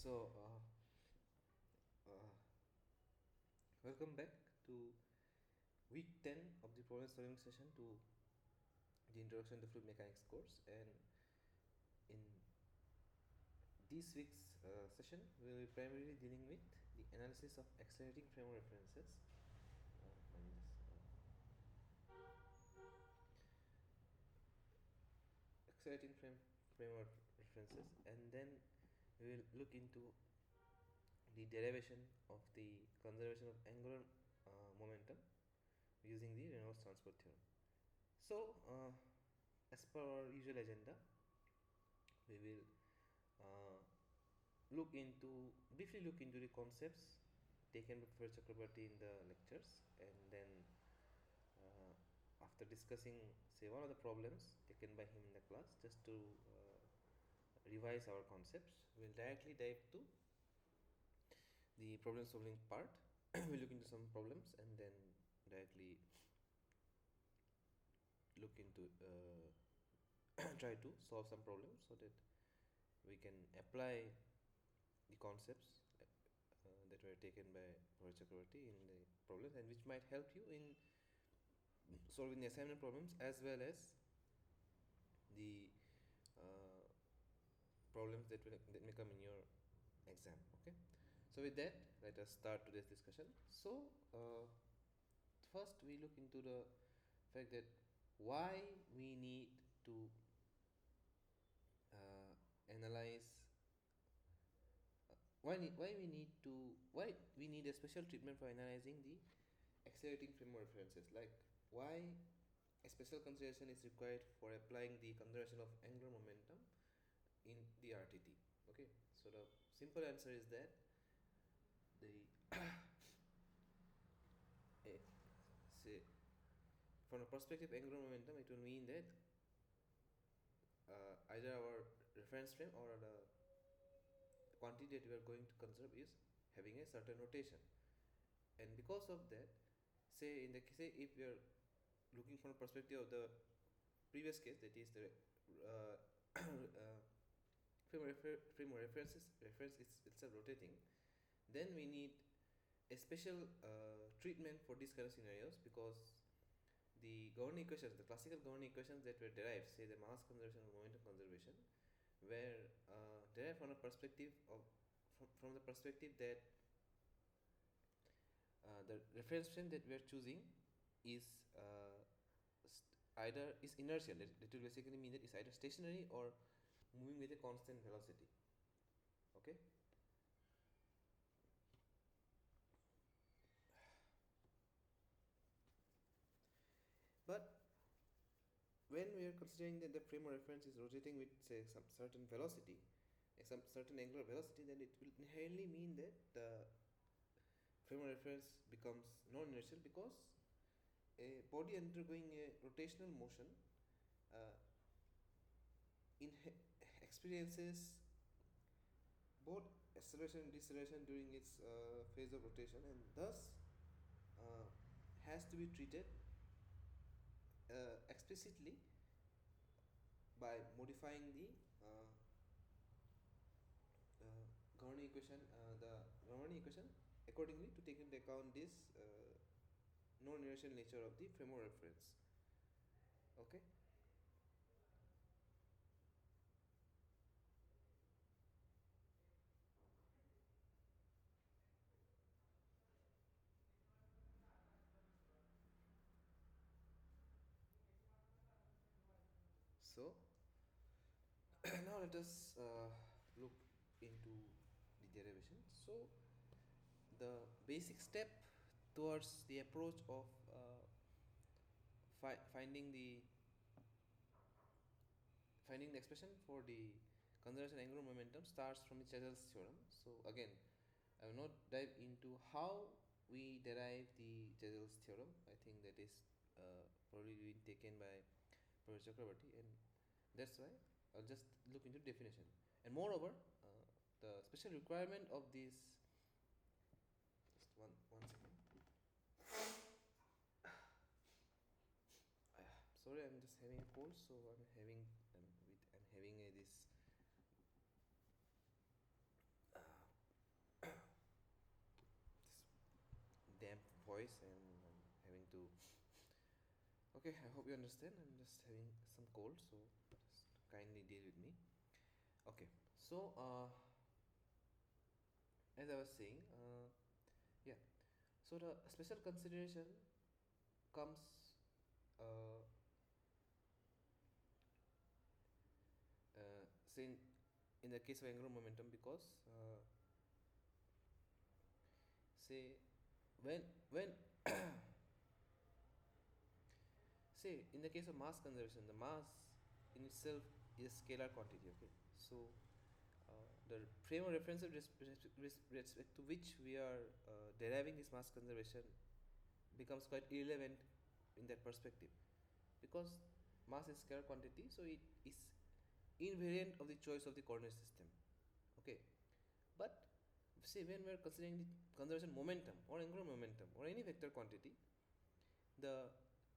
So, welcome back to week 10 of the problem solving session to the Introduction to Fluid Mechanics course. And in this week's session, we will be primarily dealing with the analysis of accelerating frame of references. Let me just, accelerating frame of references, and then we will look into the derivation of the conservation of angular momentum using the Reynolds transport theorem. So, as per our usual agenda, we will briefly look into the concepts taken by Prof. Chakraborty in the lectures, and then after discussing, say, one of the problems taken by him in the class, just to revise our concepts, we'll directly dive to the problem solving part. We'll look into some problems and then directly look into try to solve some problems so that we can apply the concepts that were taken by Prof. Chakraborty in the problems, and which might help you in solving the assignment problems as well as the problems that may come in your exam. Okay, so with that, let us start today's discussion. So first we look into the fact that why we need to analyze why we need a special treatment for analyzing the accelerating frame of references, like why a special consideration is required for applying the conservation of angular momentum in the RTT. Okay, so the simple answer is that the say from a perspective of angular momentum, it will mean that either our reference frame or the quantity that we are going to conserve is having a certain rotation, and because of that, say if we are looking from a perspective of the previous case, that is the frame of reference is itself rotating, then we need a special treatment for these kind of scenarios, because the governing equations, the classical governing equations that were derived, say the mass conservation and momentum conservation, were derived from a perspective of from the perspective that the reference frame that we are choosing is either is inertial. That will basically mean that it's either stationary or moving with a constant velocity. Okay. But when we are considering that the frame of reference is rotating with, say, some certain velocity, some certain angular velocity, then it will inherently mean that the frame of reference becomes non-inertial, because a body undergoing a rotational motion experiences both acceleration and deceleration during its phase of rotation, and thus has to be treated explicitly by modifying the governing equation accordingly to take into account this non-inertial nature of the frame of reference. Okay. So now let us look into the derivation. So the basic step towards the approach of finding the expression for the conservation angular momentum starts from the Chesel's theorem. So again, I will not dive into how we derive the Chesel's theorem. I think that is probably been taken by Professor Chakraborty, and that's why I'll just look into definition. And moreover, the special requirement of this, just one second. Sorry, I'm just having a cold, so I'm having this voice and I'm having to. Okay, I hope you understand. I'm just having some cold, so just kindly deal with me. Okay, so as I was saying, yeah. So the special consideration comes uh, say in the case of angular momentum because say when say in the case of mass conservation, the mass in itself is scalar quantity. Okay, so the frame of reference with respect to which we are deriving this mass conservation becomes quite irrelevant in that perspective because mass is scalar quantity, so it is invariant of the choice of the coordinate system. Okay, but say when we are considering the conservation momentum or angular momentum or any vector quantity, the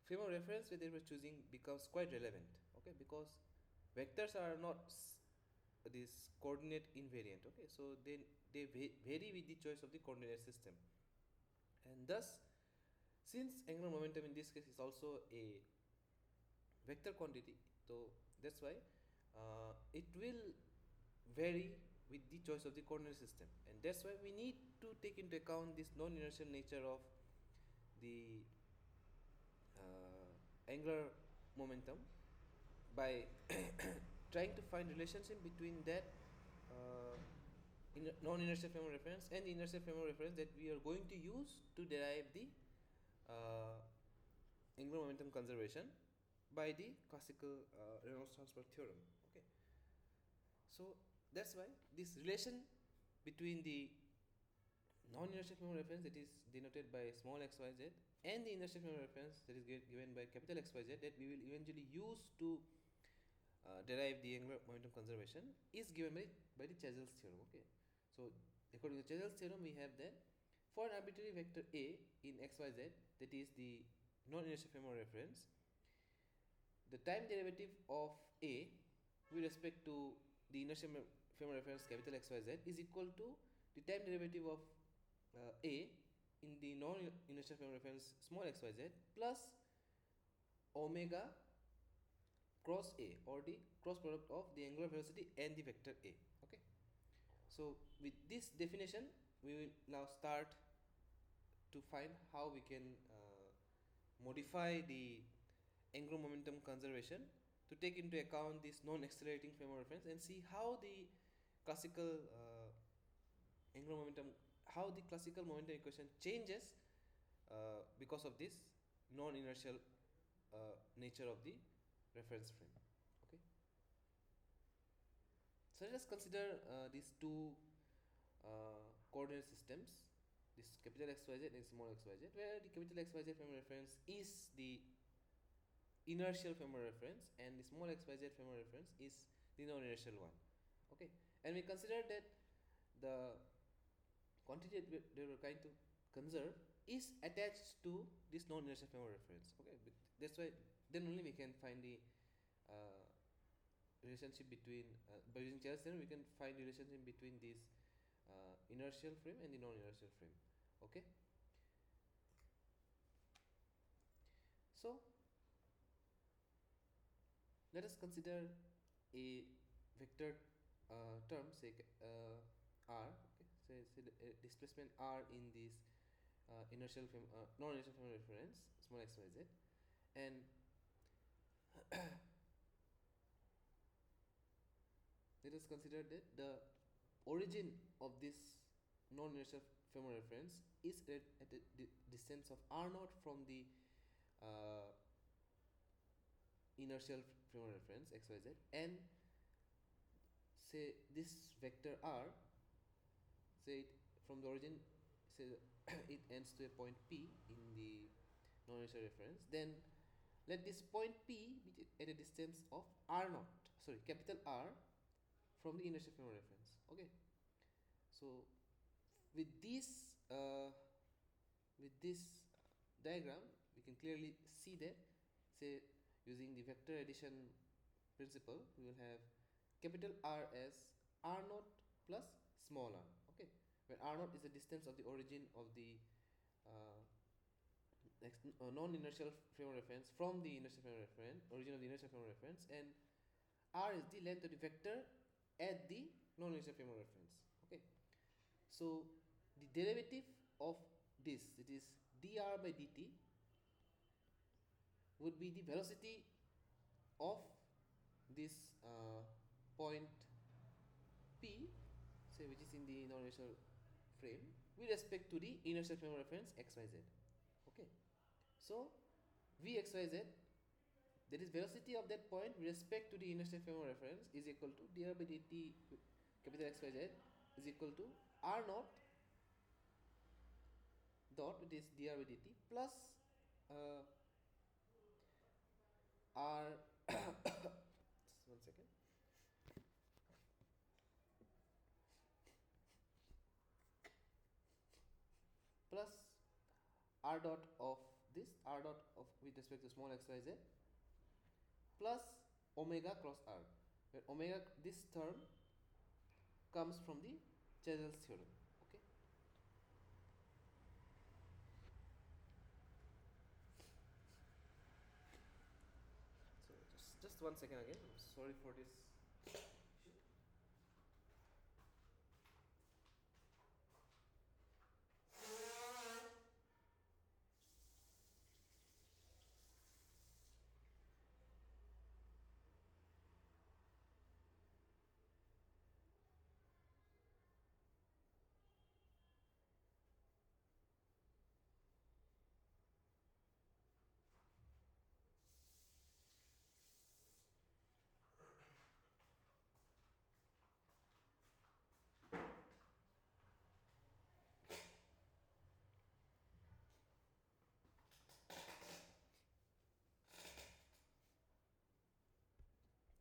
frame of reference that we are choosing becomes quite relevant. Okay, because vectors are not this coordinate invariant. Okay, so they vary with the choice of the coordinate system, and thus since angular momentum in this case is also a vector quantity, so that's why it will vary with the choice of the coordinate system, and that's why we need to take into account this non-inertial nature of the angular momentum by trying to find relationship between that uh, non-inertial frame of reference and the inertial frame of reference that we are going to use to derive the uh, angular momentum conservation by the classical Reynolds transfer theorem. Okay, so that's why this relation between the non-inertial frame of reference that is denoted by small xyz and the inertial frame of reference that is given by capital xyz that we will eventually use to derive the angular momentum conservation is given by the Chesel's theorem. Okay, so according to Chesel's theorem, we have that for an arbitrary vector a in xyz that is the non-inertial frame of reference, the time derivative of a with respect to the inertial frame of reference capital xyz is equal to the time derivative of a in the non-inertial frame of reference small xyz plus omega cross a or the cross product of the angular velocity and the vector a. Okay, so with this definition we will now start to find how we can modify the angular momentum conservation to take into account this non-accelerating frame of reference and see how the classical angular momentum, how the classical momentum equation changes because of this non-inertial nature of the reference frame. Okay, so let us consider these two coordinate systems, this capital xyz and small xyz, where the capital xyz frame of reference is the inertial frame of reference and the small xyz frame of reference is the non-inertial one. Okay, and we consider that the quantity that we are trying to conserve is attached to this non-inertial frame of reference. Okay, but that's why then only we can find the uh, relationship between by using Chesel's theorem we can find the relationship between this inertial frame and the non-inertial frame. Okay, so let us consider a vector term, say r. Okay, say displacement r in this inertial frame, non-inertial frame of reference small xyz, and let us consider that the origin of this non-inertial frame of reference is at a distance of r naught from the uh, inertial frame of reference xyz, and say this vector r, say it from the origin, say it ends to a point p in the non-inertial reference, then let this point p be at a distance of r naught, sorry, capital R from the inertial frame of reference. Okay, so with this diagram we can clearly see that, say using the vector addition principle, we will have capital R as r naught plus small r. Okay, where r naught is the distance of the origin of the non-inertial frame of reference from the inertial frame of reference, origin of the inertial frame of reference, and r is the length of the vector at the non-inertial frame of reference. Okay, so the derivative of this, it is dr by dt, would be the velocity of this point P, say, which is in the non-inertial frame with respect to the inertial frame of reference xyz. Okay, so vxyz, that is velocity of that point with respect to the inertial frame of reference, is equal to dr by dt capital xyz is equal to r naught dot, it is dr by dt plus r just 1 second, plus r dot of this, r dot of with respect to small xyz, plus omega cross r, where omega, this term comes from the Chesel's theorem. Okay, so just 1 second again, I'm sorry for this issue.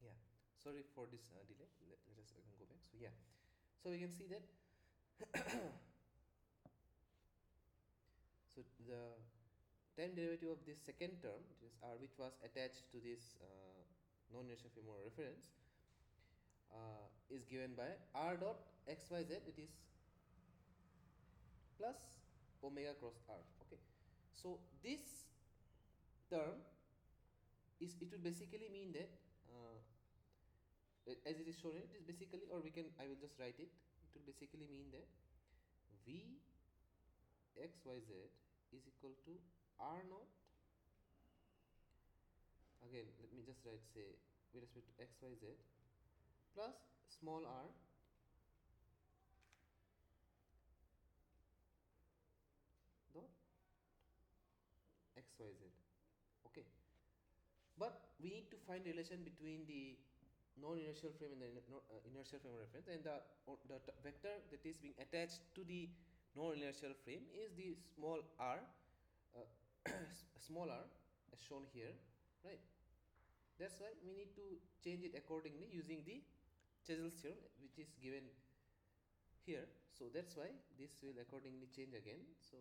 Yeah, sorry for this delay. Let us again go back. So yeah, so we can see that so the time derivative of this second term, which is r, which was attached to this non-inertial frame of reference, is given by r dot xyz, it is plus omega cross r. Okay, so this term is, it will basically mean that as it is shown here, it is basically, or we can, I will just write it, it will basically mean that v xyz is equal to r naught, again let me just write, say, with respect to xyz, plus small r dot xyz. Okay, but we need to find relation between the non-inertial frame and the inertial frame of reference, and the vector that is being attached to the non-inertial frame is the small r, small r, as shown here, right? That's why we need to change it accordingly using the Chesel's theorem, which is given here. So that's why this will accordingly change again. So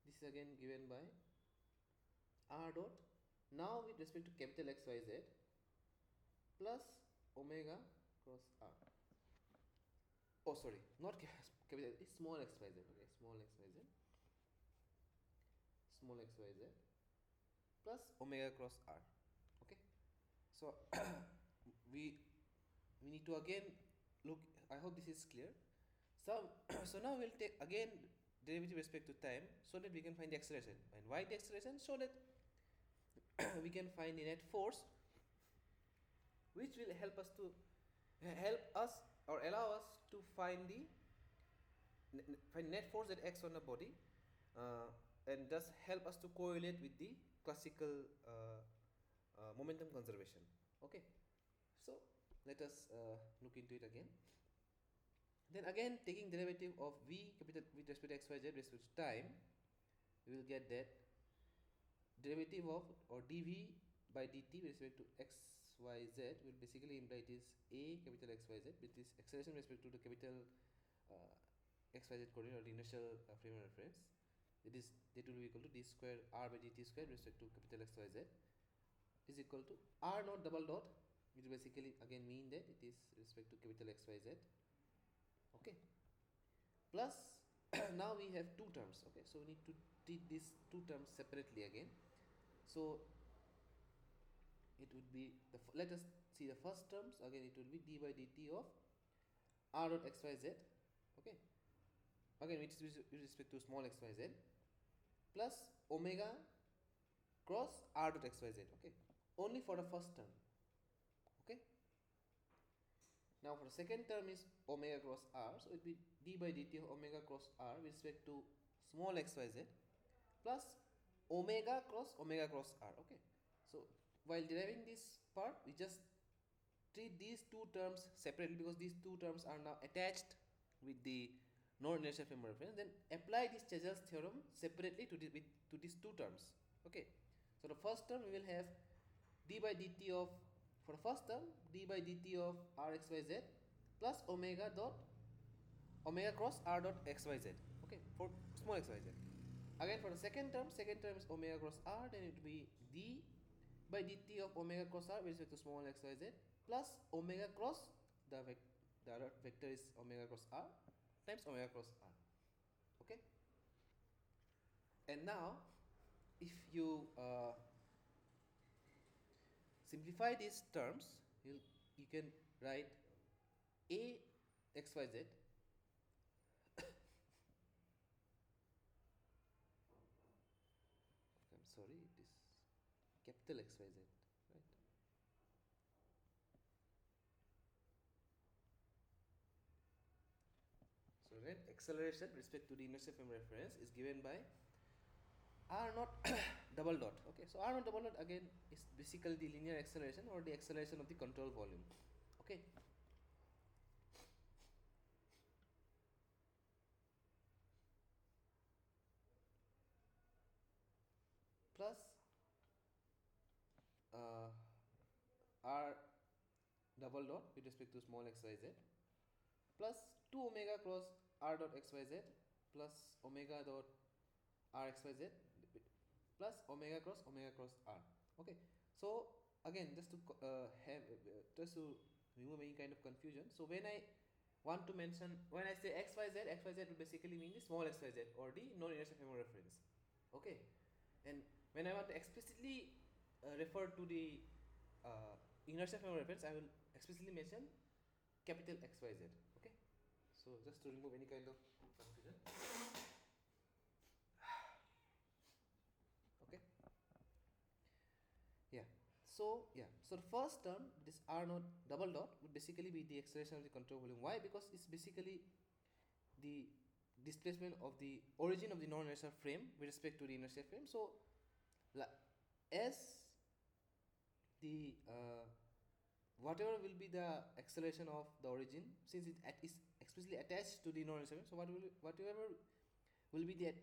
this is again given by r dot, now with respect to capital xyz, plus omega cross r. Oh, sorry, not capital, it's small xyz. Okay, small xyz, small xyz, plus omega cross r. Okay, so we need to again look, I hope this is clear. So so now we'll take again derivative with respect to time, so that we can find the acceleration. And why the acceleration? So that we can find the net force, which will help us or allow us to find the net force at x on the body, and thus help us to correlate with the classical momentum conservation. Okay, so let us look into it again. Then again, taking derivative of v capital with respect to xyz with respect to time, we will get that derivative of, or dv by dt with respect to xyz will basically imply it is a capital xyz with this acceleration with respect to the capital xyz coordinate, or the inertial frame of reference. That will be equal to d square r by dt square with respect to capital xyz is equal to r naught double dot, which will basically again mean that it is with respect to capital xyz. Okay, plus now we have two terms. Okay, so we need to treat these two terms separately again. So it would be let us see the first terms again. It will be d by dt of r dot xyz. Okay, again with respect to small xyz plus omega cross r dot xyz. Okay, only for the first term. Okay, now for the second term is omega cross r, so it will be d by dt of omega cross r with respect to small xyz plus omega cross r. Okay, so while deriving this part, we just treat these two terms separately because these two terms are now attached with the non-inertial frame of reference. Then apply this Chesel's theorem separately to these two terms. Okay, so the first term we will have d by dt of, for the first term, d by dt of rxyz plus omega cross r dot xyz. Okay, for small xyz. Again for the second term is omega cross r, then it will be d by dt of omega cross r with respect to small xyz plus omega cross the other vector is omega cross r times omega cross r. Okay, and now if you simplify these terms, you can write a xyz I'm sorry, it is capital xyz, right? So then acceleration with respect to the inertial frame reference is given by r naught double dot. Okay, so r naught double dot again is basically the linear acceleration or the acceleration of the control volume. Okay, plus r double dot with respect to small xyz plus 2 omega cross r dot xyz plus omega dot r xyz plus omega cross r. Okay, so again just to just to remove any kind of confusion, so when I want to mention, when I say xyz will basically mean the small xyz or the non-inertial frame of reference. Okay, and when I want to explicitly refer to the inertial frame of reference, I will explicitly mention capital xyz. Okay, so just to remove any kind of confusion. Okay, so the first term, this r naught double dot, would basically be the acceleration of the control volume. Why? Because it's basically the displacement of the origin of the non-inertial frame with respect to the inertial frame. So as the whatever will be the acceleration of the origin, since it is explicitly attached to the non-inertial frame, so whatever will be the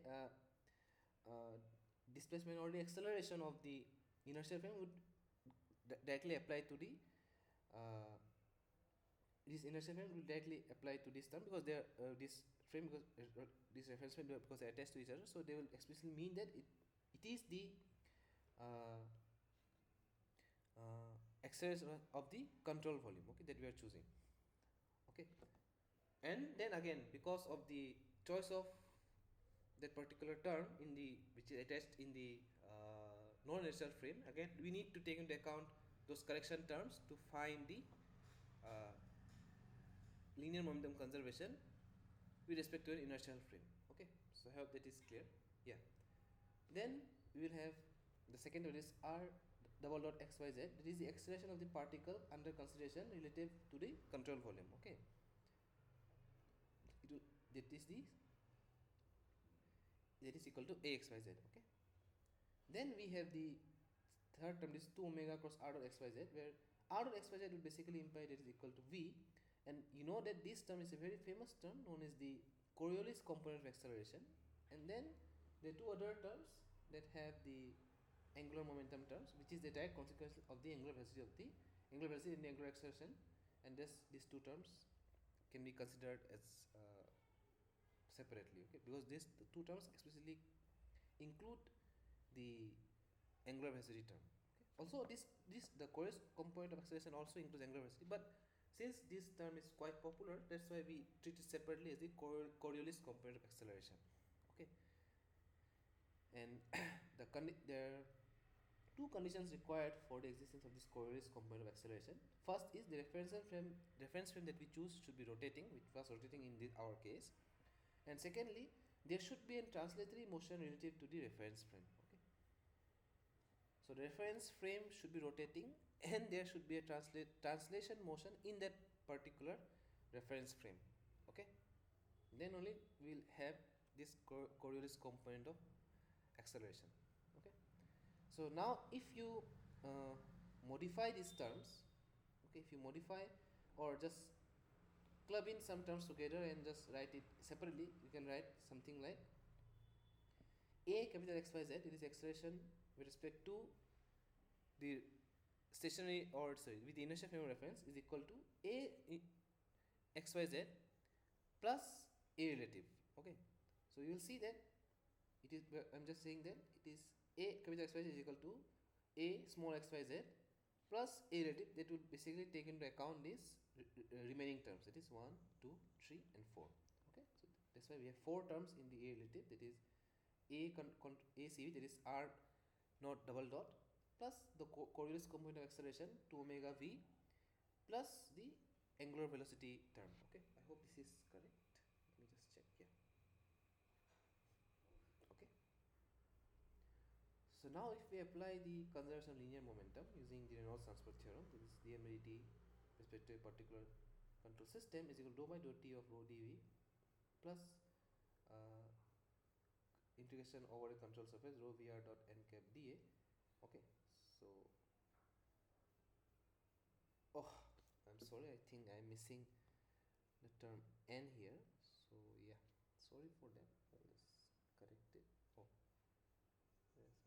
displacement or the acceleration of the inertial frame would directly apply to the this inertial frame will directly apply to this term because they are this frame, because this reference frame, because they are attached to each other, so they will explicitly mean that it is the acceleration of the control volume, okay, that we are choosing. Okay, and then again, because of the choice of that particular term in the which is attached in the non-inertial frame, again we need to take into account those correction terms to find the linear momentum conservation with respect to an inertial frame. Okay, so I hope that is clear. Yeah, then we will have the second one is r double dot xyz, that is the acceleration of the particle under consideration relative to the control volume. Okay, that is equal to axyz. Okay, then we have the third term, is 2 omega cross r dot xyz, where r dot xyz will basically imply that is equal to v, and you know that this term is a very famous term known as the Coriolis component of acceleration. And then the two other terms that have the angular momentum terms, which is the direct consequence of the angular velocity in the angular acceleration, and these two terms can be considered as separately. Okay, because these two terms explicitly include the angular velocity term. Okay. Also, the Coriolis component of acceleration also includes angular velocity, but Since this term is quite popular, that's why we treat it separately as the Coriolis component of acceleration. Okay, and there are two conditions required for the existence of this Coriolis component of acceleration. First is the reference frame that we choose should be rotating, which was rotating in our case, and secondly, there should be a translatory motion relative to the reference frame. Okay, so the reference frame should be rotating, and there should be a translation motion in that particular reference frame. Okay, then only we'll have this Coriolis component of acceleration. Okay, so now if you modify these terms, okay, if you modify or just club in some terms together and just write it separately, you can write something like a capital XYZ, it is acceleration with respect to the stationary, or sorry, with the inertial frame of reference, is equal to a XYZ plus a relative. Okay, so you will see that it is, I'm just saying that it is a capital XYZ is equal to a small xyz plus a relative, that will basically take into account these remaining terms, that is 1, 2, 3 and 4. Okay, so that's why we have 4 terms in the a relative, that is a CV, that is r not double dot, plus the Coriolis component of acceleration 2 omega v plus the angular velocity term. Okay, I hope this is correct. Let me just check. Yeah. Okay. So now if we apply the conservation of linear momentum using the Reynolds transport theorem, that is dm by dt respect to a particular control system is equal to dou by dou t of rho dv plus integration over a control surface rho vr dot n cap dA. Okay, so I'm sorry, I think I'm missing the term n here, so yeah, sorry for that. I'll just correct it. Oh, there's some.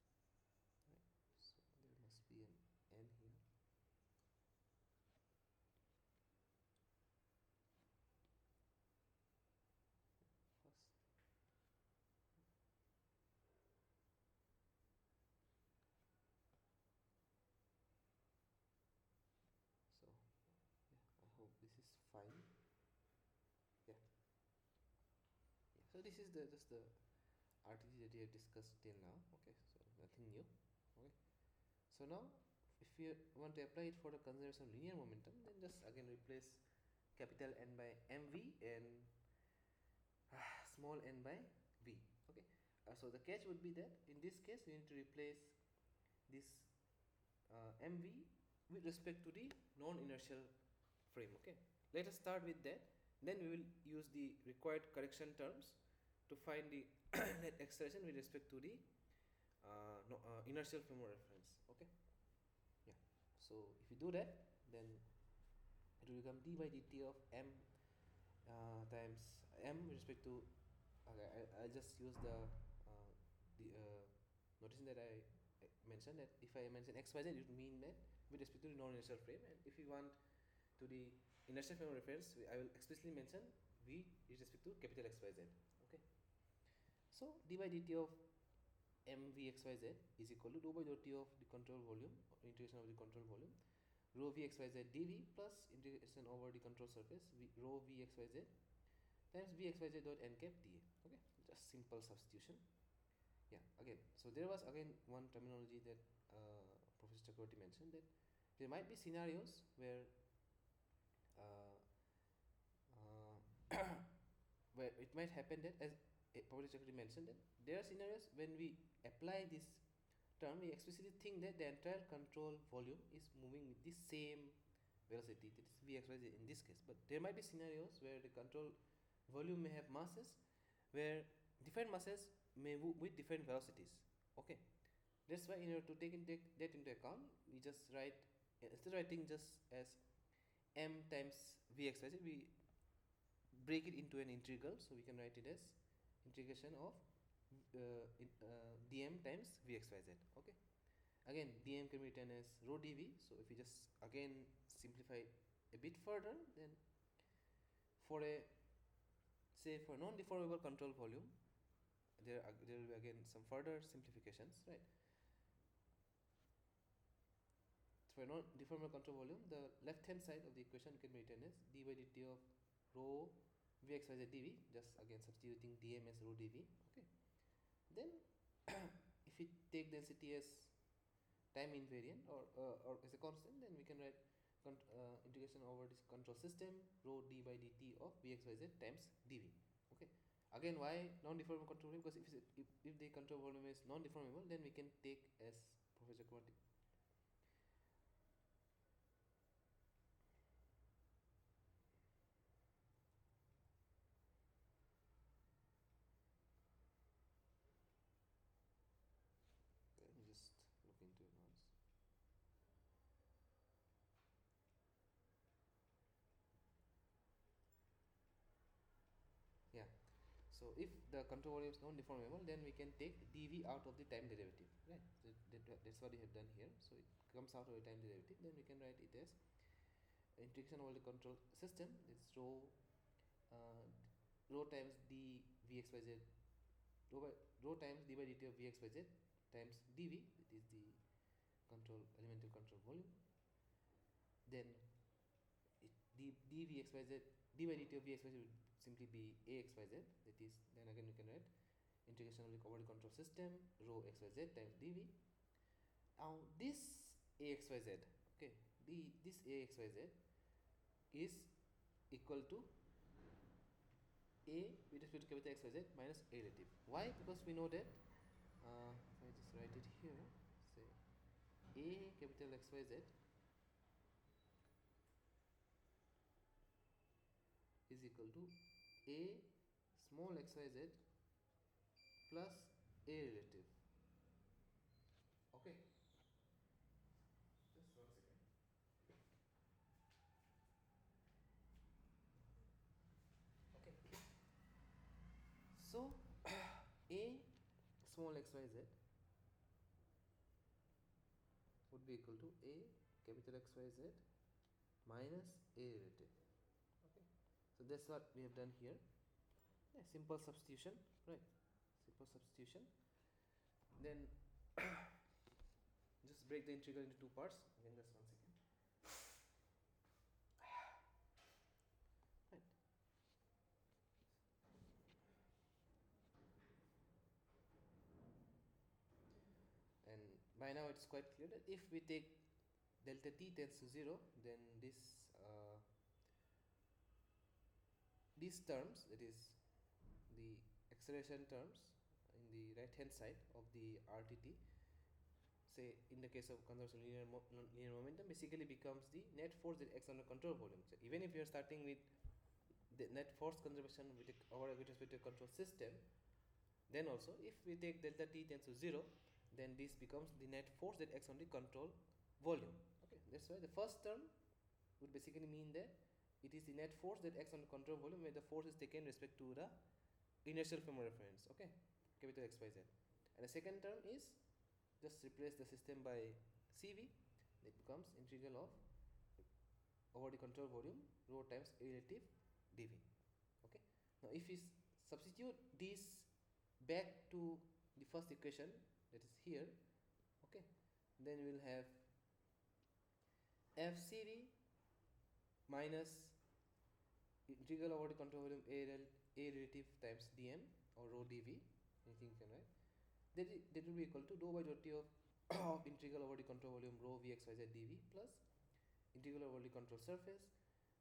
Right, so there must be an n here. First, so yeah, I hope this is fine. Yeah, yeah. So this is the just the RTG that we have discussed till now. Okay, so nothing new. Okay, so now if you want to apply it for the conservation of linear momentum, then just again replace capital N by mv and small n by v. Okay, so the catch would be that in this case we need to replace this mv with respect to the non-inertial frame. Okay, let us start with that, then we will use the required correction terms to find the net acceleration with respect to the inertial frame of reference. Okay, yeah, so if you do that, then it will become d by dt of m times m with respect to, okay, I'll just use the notation that I mentioned, that if I mention xyz, it would mean that with respect to the non-inertial frame, and if you want to the inertial frame of reference, I will explicitly mention v with respect to capital xyz. Okay, so d by dt of mv xyz is equal to dou by dou t of the control volume, or integration of the control volume, rho v xyz dv plus integration over the control surface rho v xyz times v xyz dot n cap dA. Okay, just simple substitution. Yeah, again, so there was again one terminology that Professor Chakraborty mentioned, that there might be scenarios where where it might happen that, as Professor Chakraborty mentioned, that there are scenarios when we apply this term, we explicitly think that the entire control volume is moving with the same velocity, that is vxyz in this case. But there might be scenarios where the control volume may have masses, where different masses may move with different velocities. Okay, that's why in order to take that into account, we just write, instead of writing just as m times vxyz, we break it into an integral, so we can write it as integration of dm times vxyz. Okay, again dm can be written as rho dv, so if we just again simplify a bit further, then for a, say, for non-deformable control volume, there will be again some further simplifications, right? for a non-deformable control volume, the left-hand side of the equation can be written as d by dt of rho Vx y z dv, just again substituting dm as rho dv. Okay. Then, if we take density as time invariant or as a constant, then we can write integration over this control system rho d by dt of Vx y z times dv. Okay. Again, why non-deformable control volume? Because if the control volume is non-deformable, then we can take as Professor Chakraborty. Let me just look into it once. Yeah. So if the control volume is non-deformable, then we can take dv out of the time derivative, right? So that's what we have done here. So it comes out of the time derivative. Then we can write it as integration over the control system. It's rho times d vx y z rho times d by dt of vx y z times dv. It is the elemental control volume. Then d vx y z d by dt of vx y z would simply be ax y z. That is, then again we can write integration of the over the control system rho x y z times dv. Now this ax y z, okay, this ax y z is equal to a with respect to capital X y z minus a relative. Why? Because we know that if I just write it here, say a capital X y z is equal to a small x y z plus a relative. Okay. Just 1 second. Okay. So a small x y z would be equal to a capital X y z minus a relative. Okay. So that's what we have done here. Yeah, simple substitution, right? Simple substitution. Then just break the integral into two parts. Again, just 1 second. Right. And by now it's quite clear that if we take delta t tends to 0, then these terms, that is the acceleration terms in the right hand side of the RTT, say in the case of conservation linear momentum, basically becomes the net force that acts on the control volume. So even if you are starting with the net force conservation with respect to a control system, then also if we take delta t tends to 0, then this becomes the net force that acts on the control volume. Okay, that's why the first term would basically mean that it is the net force that acts on the control volume where the force is taken respect to the inertial frame of reference, okay, capital X y z. And the second term is just replace the system by CV. It becomes integral of over the control volume rho times a relative dv. Okay. Now if we substitute this back to the first equation, that is here, okay, then we will have fcv minus integral over the control volume a relative times dm or rho dv, anything you can write. That will be equal to dou by dou t of integral over the control volume rho vx y z dv plus integral over the control surface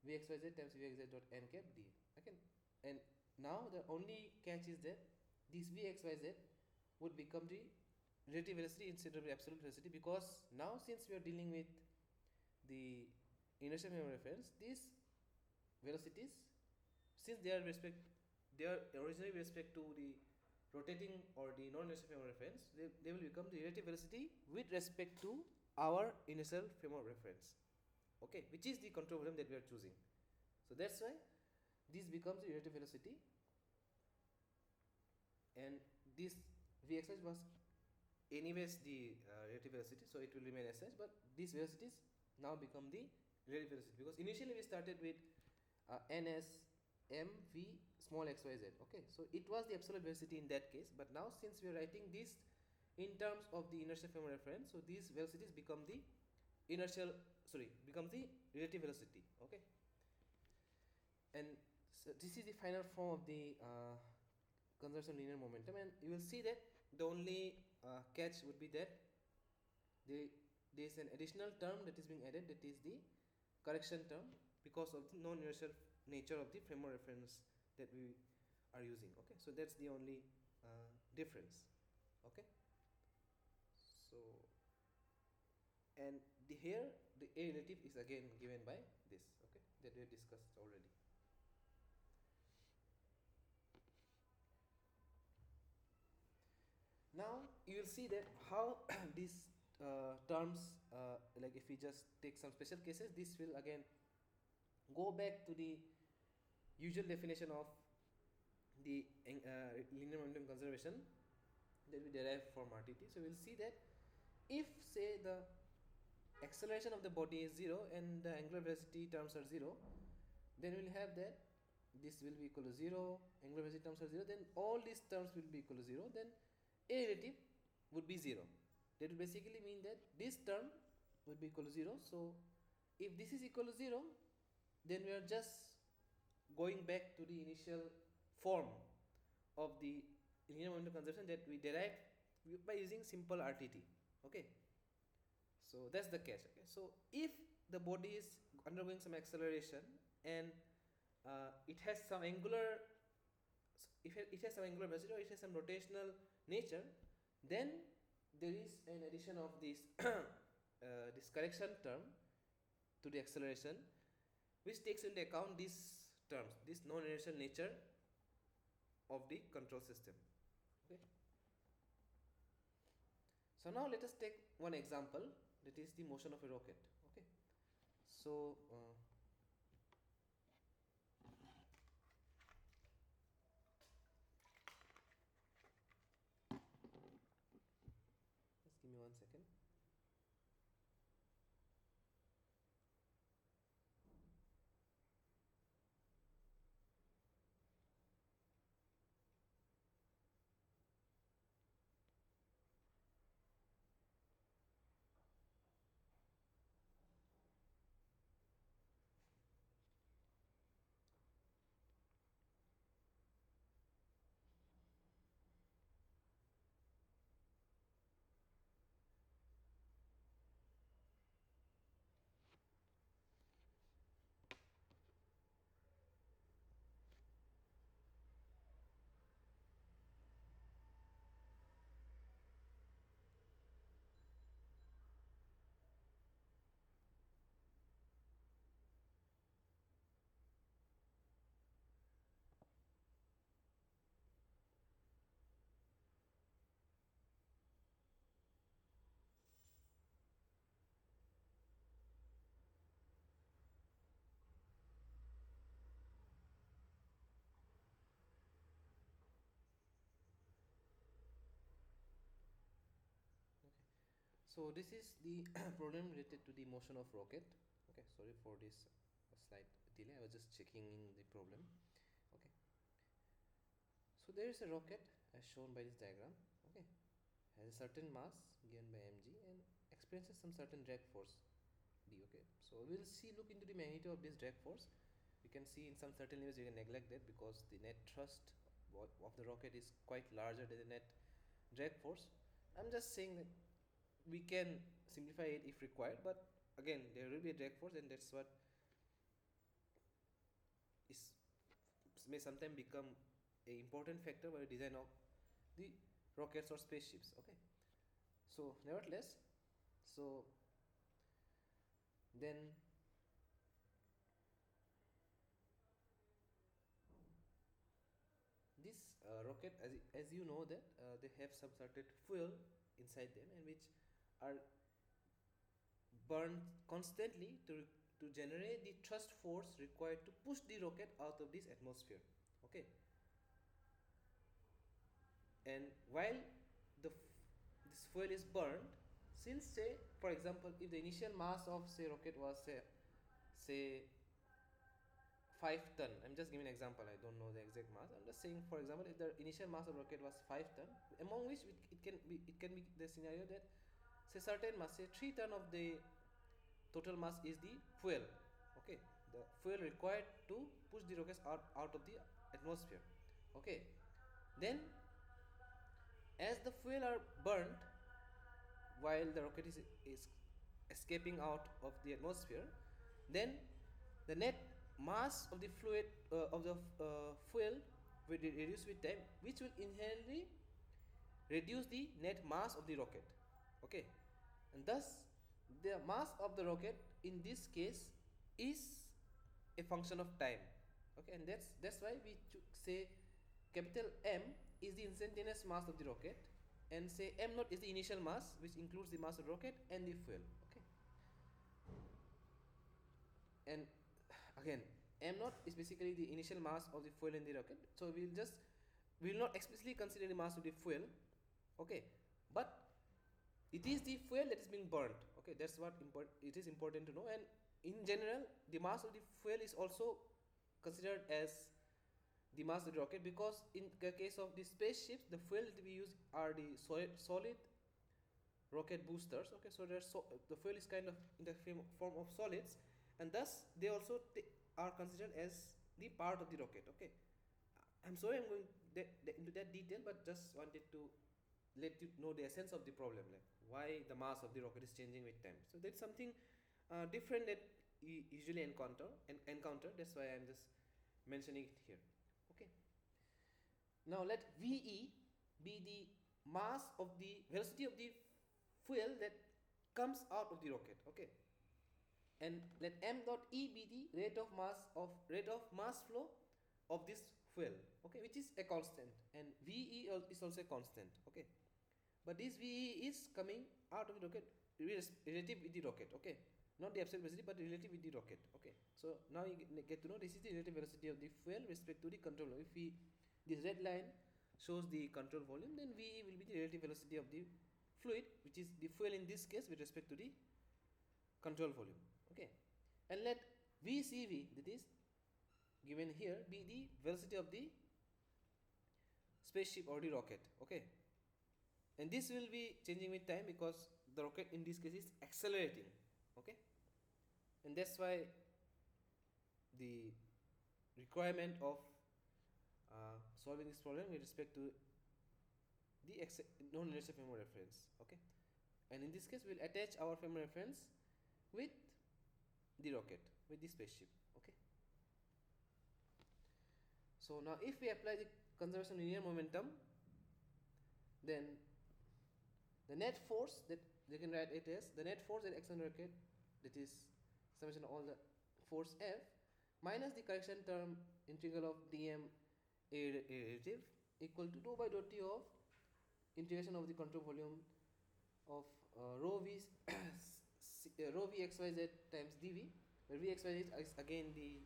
vx y z times vx z dot n cap dv. Okay, and now the only catch is that this vx y z would become the relative velocity instead of the absolute velocity, because now since we are dealing with the inertial frame of reference, these velocities, since they are originally with respect to the rotating or the non-inertial frame of reference, they will become the relative velocity with respect to our inertial frame of reference, okay, which is the control volume that we are choosing. So that's why this becomes the relative velocity, and this vx was anyways the relative velocity, so it will remain as such, but these velocities now become the relative velocity, because initially we started with ns mv small xyz, okay, so it was the absolute velocity in that case, but now since we are writing this in terms of the inertial frame of reference, so these velocities become the inertial, sorry, becomes the relative velocity. Okay, and so this is the final form of the conservation of linear momentum, and you will see that the only catch would be that the there is an additional term that is being added, that is the correction term, because of the non-inertial nature of the frame of reference that we are using. Okay, so that's the only difference. Okay, so and the here the A relative is again given by this. Okay, that we have discussed already. Now you will see that how these terms, like if we just take some special cases, this will again go back to the usual definition of the linear momentum conservation that we derive from RTT. So we will see that if say the acceleration of the body is 0 and the angular velocity terms are 0, then we will have that this will be equal to 0, angular velocity terms are 0, then all these terms will be equal to 0, then A relative would be 0. That will basically mean that this term would be equal to 0. So if this is equal to 0, then we are just going back to the initial form of the linear momentum conservation that we derived by using simple RTT. Okay, so that's the case. Okay, so if the body is undergoing some acceleration and it has some angular, if it has some angular velocity or it has some rotational nature, then there is an addition of this this correction term to the acceleration, which takes into account these terms, this non-inertial nature of the control system. Okay, so now let us take one example, that is the motion of a rocket. Okay, so just give me 1 second. Okay, so this is the problem related to the motion of rocket. Okay, sorry for this slight delay, I was just checking in the problem. Okay, so there is a rocket as shown by this diagram. Okay, has a certain mass given by mg and experiences some certain drag force d. Okay, so we'll see, look into the magnitude of this drag force. You can see in some certain limits you can neglect that, because the net thrust of the rocket is quite larger than the net drag force. I'm just saying that we can simplify it if required, but again there will be a drag force, and that's what is may sometimes become a important factor by the design of the rockets or spaceships. Okay, so nevertheless, so then this rocket, as you know that they have some certain fuel inside them, and which are burned constantly to generate the thrust force required to push the rocket out of this atmosphere. Okay, and while this fuel is burned, since say for example if the initial mass of say rocket was say 5 ton, I'm just giving an example, I don't know the exact mass, I'm just saying for example if the initial mass of rocket was 5 ton, among which it can be the scenario that say certain mass, say 3 ton of the total mass is the fuel. Okay, the fuel required to push the rockets out of the atmosphere. Okay, then as the fuel are burnt while the rocket is escaping out of the atmosphere, then the net mass of the fluid of the fuel will reduce with time, which will inherently reduce the net mass of the rocket. Okay, and thus the mass of the rocket in this case is a function of time. Okay, and that's why we say capital M is the instantaneous mass of the rocket, and say m naught is the initial mass, which includes the mass of the rocket and the fuel. Okay, and again, m naught is basically the initial mass of the fuel in the rocket, so we will not explicitly consider the mass of the fuel. Okay, but it is the fuel that is being burnt. Okay, that's what it is important to know. And in general, the mass of the fuel is also considered as the mass of the rocket, because in the case of the spaceships, the fuel that we use are the solid rocket boosters. Okay, so the fuel is kind of in the form of solids, and thus they also are considered as the part of the rocket. Okay, I'm sorry I'm going into that detail, but just wanted to let you know the essence of the problem, like why the mass of the rocket is changing with time. So that's something different that you usually encounter. That's why I'm just mentioning it here. Okay, now let VE be the mass of the velocity of the fuel that comes out of the rocket. Okay, and let m dot E be the rate of mass flow of this fuel. Okay, which is a constant, and VE is also a constant. Okay, but this VE is coming out of the rocket relative with the rocket. Okay, not the absolute velocity, but relative with the rocket. Okay, so now you get to know this is the relative velocity of the fuel respect to the control volume. If this red line shows the control volume, then VE will be the relative velocity of the fluid, which is the fuel in this case with respect to the control volume. Okay, and let VCV, that is given here, be the velocity of the spaceship or the rocket. Okay, and this will be changing with time because the rocket in this case is accelerating. Okay, and that's why the requirement of solving this problem with respect to the non-inertial frame of reference. Okay, and in this case we'll attach our frame of reference with the rocket, with the spaceship. Okay, so now if we apply the conservation of linear momentum, then the net force that you can write it as the net force that acts on the rocket, that is summation of all the force F minus the correction term integral of dm a relative equal to dou by dou t of integration of the control volume of rho v rho v xyz times dv, where v xyz is again the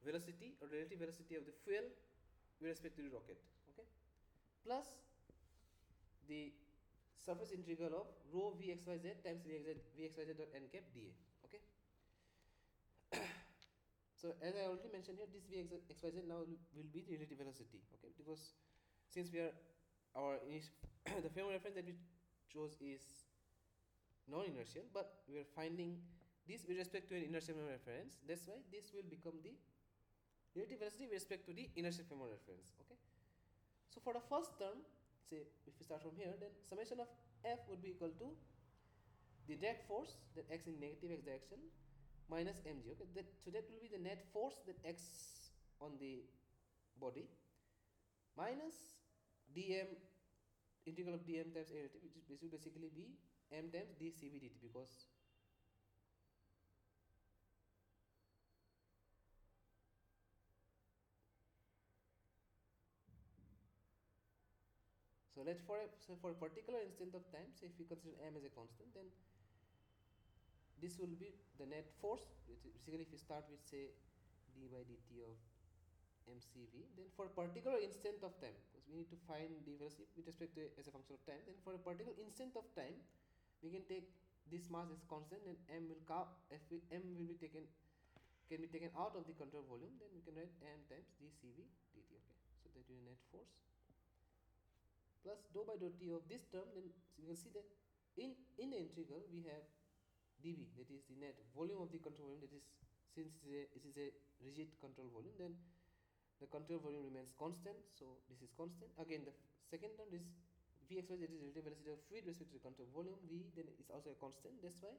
velocity or relative velocity of the fuel with respect to the rocket. Okay, plus the surface integral of rho v xyz times v xyz dot n cap dA. Okay, so as I already mentioned here, this v xyz now will be the relative velocity. Okay, because since we are the frame of reference that we chose is non-inertial, but we are finding this with respect to an inertial frame of reference. That's why this will become the relative velocity with respect to the inertial frame of reference. Okay, so for the first term, say if we start from here, then summation of F would be equal to the drag force that acts in negative x direction minus mg. Okay, so that will be the net force that acts on the body minus dm integral of dm times a relative, which will basically be m times dcv dt, because so let's for a particular instant of time, say if we consider m as a constant, then this will be the net force. Basically, if we start with say d by dt of mcv, then for a particular instant of time, because we need to find the velocity with respect to as a function of time, then for a particular instant of time, we can take this mass as constant, and m will be taken out of the control volume. Then we can write m times dcv dt. Okay, so that is net force plus dou by dou t of this term. Then you can see that In the integral we have dv, that is the net volume of the control volume, that is, since it is a rigid control volume, then the control volume remains constant, so this is constant. Again, the second term is vxy, that is relative velocity of fluid respect to the control volume, v then is also a constant, that's why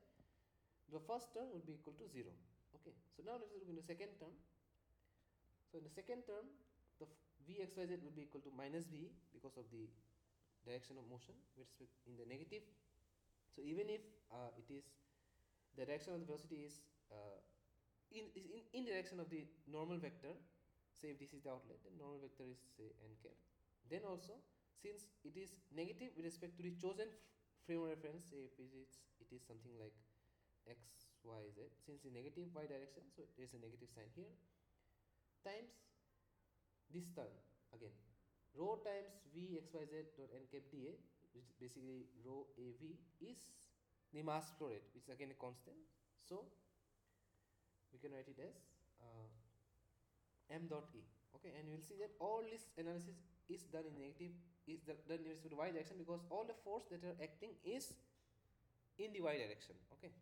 the first term would be equal to 0. Okay, so now let us look in the second term. So in the second term, the vxyz will be equal to minus v because of the direction of motion with respect in the negative. So even if it is the direction of the velocity is in direction of the normal vector, say if this is the outlet, then normal vector is say n cap. Then also, since it is negative with respect to the chosen frame of reference, say if it is something like x, y, z, since the negative y direction, so there is a negative sign here, times this term again, rho times v x y z dot n cap dA, which is basically rho av, is the mass flow rate, which is again a constant. So we can write it as m dot e. Okay, and you will see that all this analysis is done in negative, is done in respect to y direction, because all the force that are acting is in the y direction. Okay.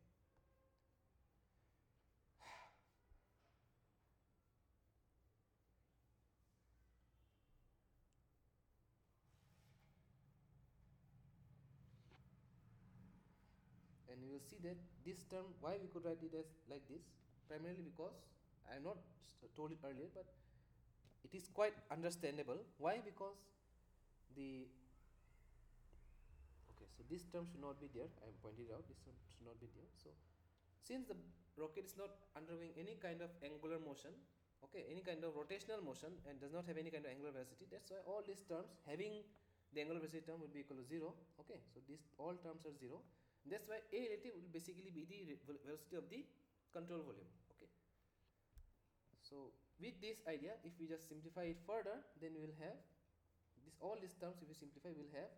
And you will see that this term, why we could write it as like this, primarily because I have not told it earlier, but it is quite understandable. Why? Because the okay, so this term should not be there. I am pointed out this term should not be there. So since the rocket is not undergoing any kind of angular motion, okay, any kind of rotational motion, and does not have any kind of angular velocity, that's why all these terms having the angular velocity term will be equal to 0. Okay, so these all terms are 0. That's why A relative will basically be the velocity of the control volume. Okay, so with this idea, if we just simplify it further, then we will have this, all these terms if we simplify, we will have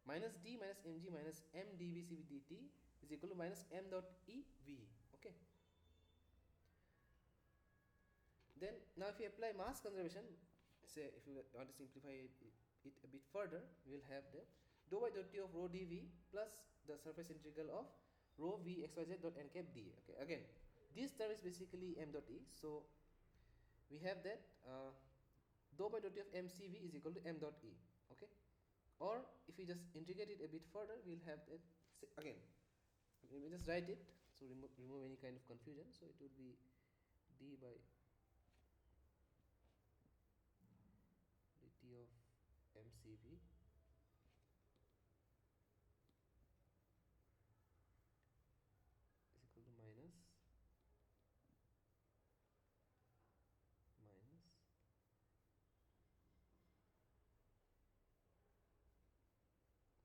minus d minus mg minus m dvc dt is equal to minus m dot e v. Okay, then now if we apply mass conservation, say if you want to simplify it a bit further, we will have the dou by dot t of rho dv plus the surface integral of rho v xyz dot n cap dA. Okay, again this term is basically m dot e, so we have that dou by dot t of mcv is equal to m dot e. Okay, or if we just integrate it a bit further, we will have that again, we just write it, so remove any kind of confusion, so it would be d by dt of mcv is equal to minus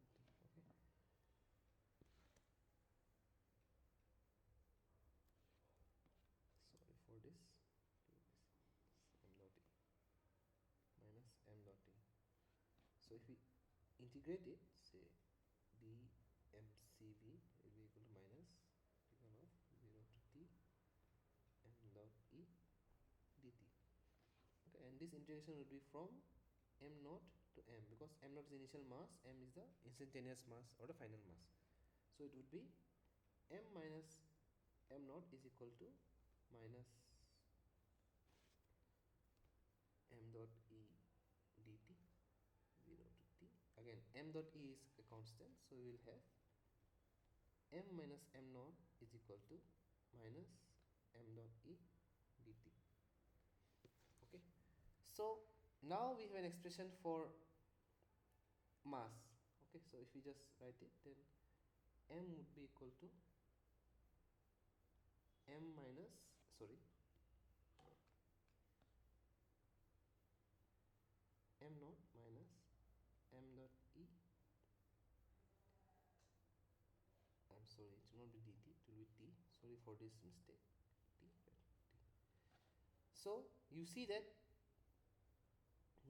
okay, sorry for this, m dot e minus m dot e. So if we integrate it, say d mcv will be equal to minus integral of 0 to t m dot e dt. Okay, and this integration will be from m naught to m, because m naught is initial mass, m is the instantaneous mass or the final mass. So it would be m minus m naught is equal to minus m dot e dt 0 to t. Again, m dot e is a constant, so we will have m minus m naught is equal to minus m dot e dt. Okay, so now we have an expression for mass. Okay, so if we just write it, then m would be equal to m minus, sorry, m naught minus m dot e, I'm sorry, it will not be dt, it will be t, sorry for this mistake, t. So you see that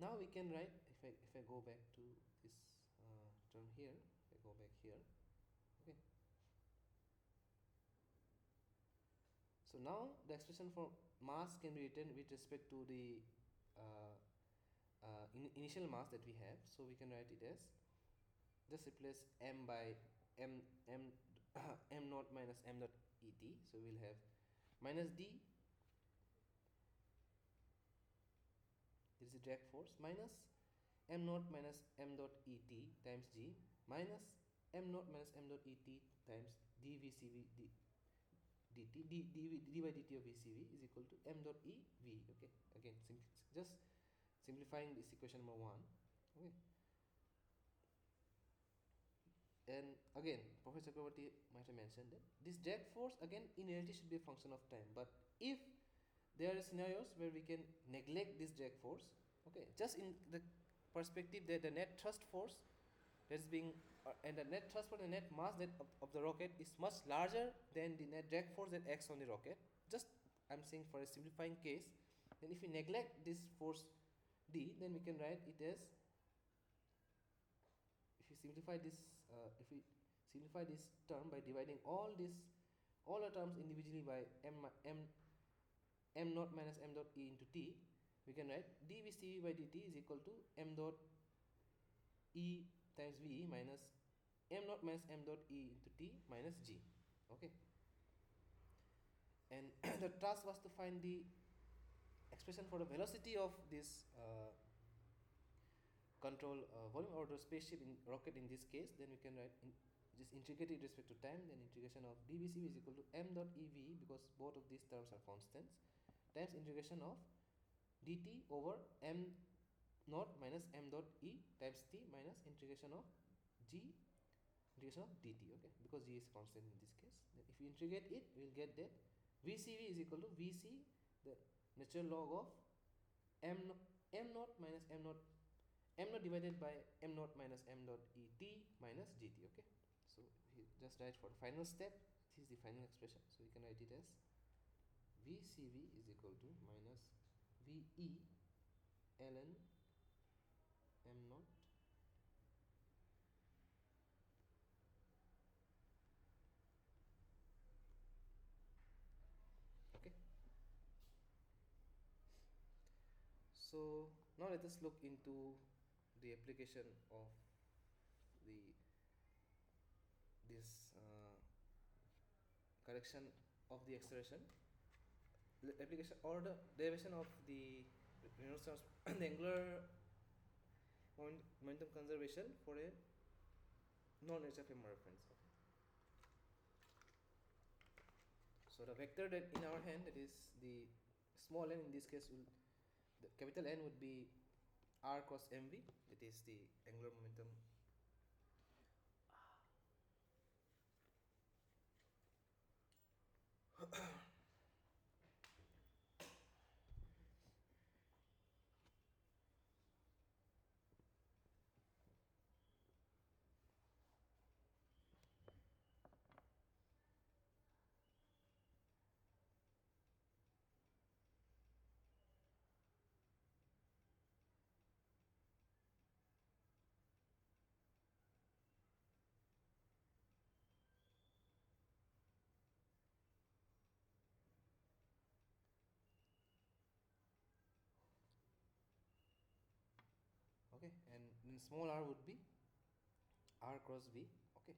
now we can write, if I go back to this term here, if I go back here, okay, so now the expression for mass can be written with respect to the initial mass that we have. So we can write it as, just replace m by m m naught minus m dot et. So we'll have minus d, this is the drag force, minus m naught minus m dot et times g minus m naught minus m dot et times dvcv dt d by dt of vcv is equal to m dot e v. Okay, again just simplifying this equation number 1. Okay, and again Professor Chakraborty might have mentioned that this drag force again in reality should be a function of time, but if there are scenarios where we can neglect this drag force, okay, just in the perspective that the net thrust force that's being and the net thrust for the net mass that of the rocket is much larger than the net drag force that acts on the rocket. Just I'm saying for a simplifying case, then if we neglect this force d, then we can write it as, if we simplify this term by dividing all the terms individually by m naught minus m dot e into t, we can write dvcv by dt is equal to m dot e times v minus m naught minus m dot e into t minus g. Okay, and the task was to find the expression for the velocity of this control volume or the spaceship in rocket in this case. Then we can write just integrate it with respect to time, then integration of dvcv is equal to m dot ev, because both of these terms are constants, times integration of dt over m naught minus m dot e times t minus integration of g integration of dt. Okay, because g is constant in this case. Then if we integrate it, we will get that vcv is equal to vc, the natural log of m naught minus m naught divided by m naught minus m dot e t minus gt. Okay, so we just write for the final step, this is the final expression, so we can write it as vcv is equal to minus ve ln m naught okay. So now let us look into the application of the this correction of the acceleration, the application or the derivation of the the angular momentum conservation for a non-nature frame of reference. Okay. So the vector that in our hand, that is the small n in this case, will the capital N would be r cos mv, that is the angular momentum okay, and then small r would be r cross v. Okay,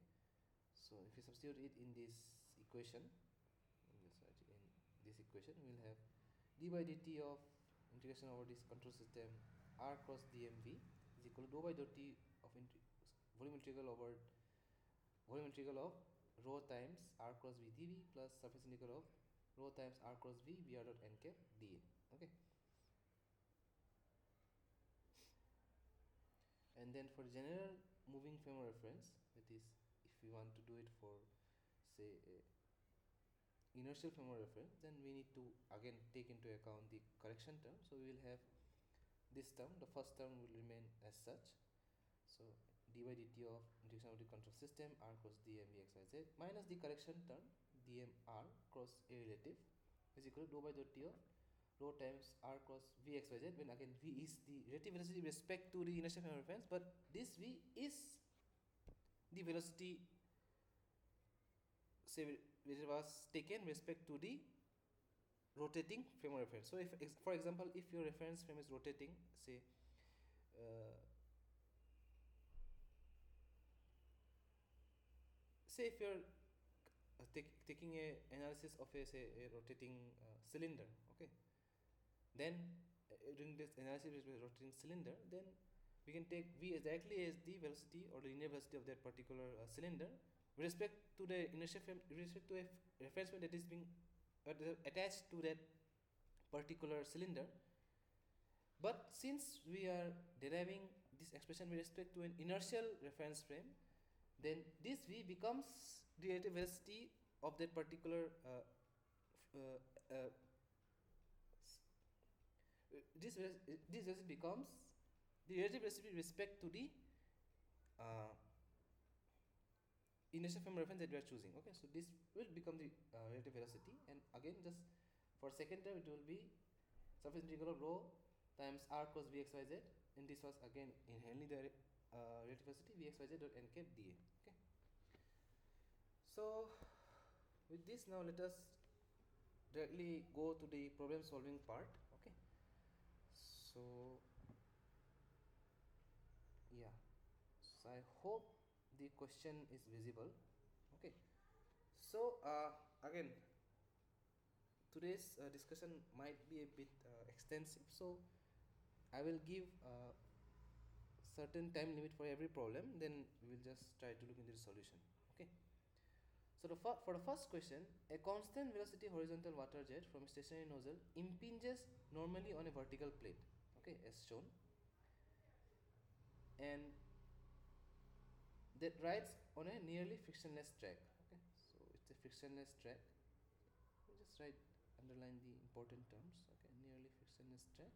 so if you substitute it in this equation, let's write it in this equation, we will have d by dt of integration over this control system r cross dmv is equal to dou by dou t of volume integral over volume integral of rho times r cross v dv plus surface integral of rho times r cross v vr dot n cap dA. Okay, and then for general moving frame of reference, that is if we want to do it for say a inertial frame of reference, then we need to again take into account the correction term. So we will have this term, the first term will remain as such, so d by dt of integration of the control system r cross dm vxyz minus the correction term dm r cross a relative is equal to dou by dou t of rho times r cross vxyz, when again v is the relative velocity with respect to the inertial frame of reference, but this v is the velocity say which was taken with respect to the rotating frame of reference. So if for example if your reference frame is rotating say say if you're taking a analysis of a rotating cylinder, okay, then during this analysis with a rotating cylinder, then we can take v as directly as the velocity or the linear velocity of that particular cylinder with respect to the inertia frame, with respect to a reference frame that is being attached to that particular cylinder. But since we are deriving this expression with respect to an inertial reference frame, then this v becomes the relative velocity of that particular this velocity becomes the relative velocity with respect to the uh, inertial frame reference that we are choosing. Okay, so this will become the relative velocity, and again, just for second term, it will be surface integral of rho times r cos vxyz, and this was again inherently the relative velocity vxyz dot n cap dA. Okay, so with this, now let us directly go to the problem solving part. Okay, so yeah, so I hope the question is visible. Okay, so again, today's discussion might be a bit extensive, so I will give certain time limit for every problem, then we will just try to look into the solution. Okay, so for the first question, a constant velocity horizontal water jet from a stationary nozzle impinges normally on a vertical plate, okay, as shown, and that rides on a nearly frictionless track. Okay, so it's a frictionless track. We just write, underline the important terms. Okay, nearly frictionless track.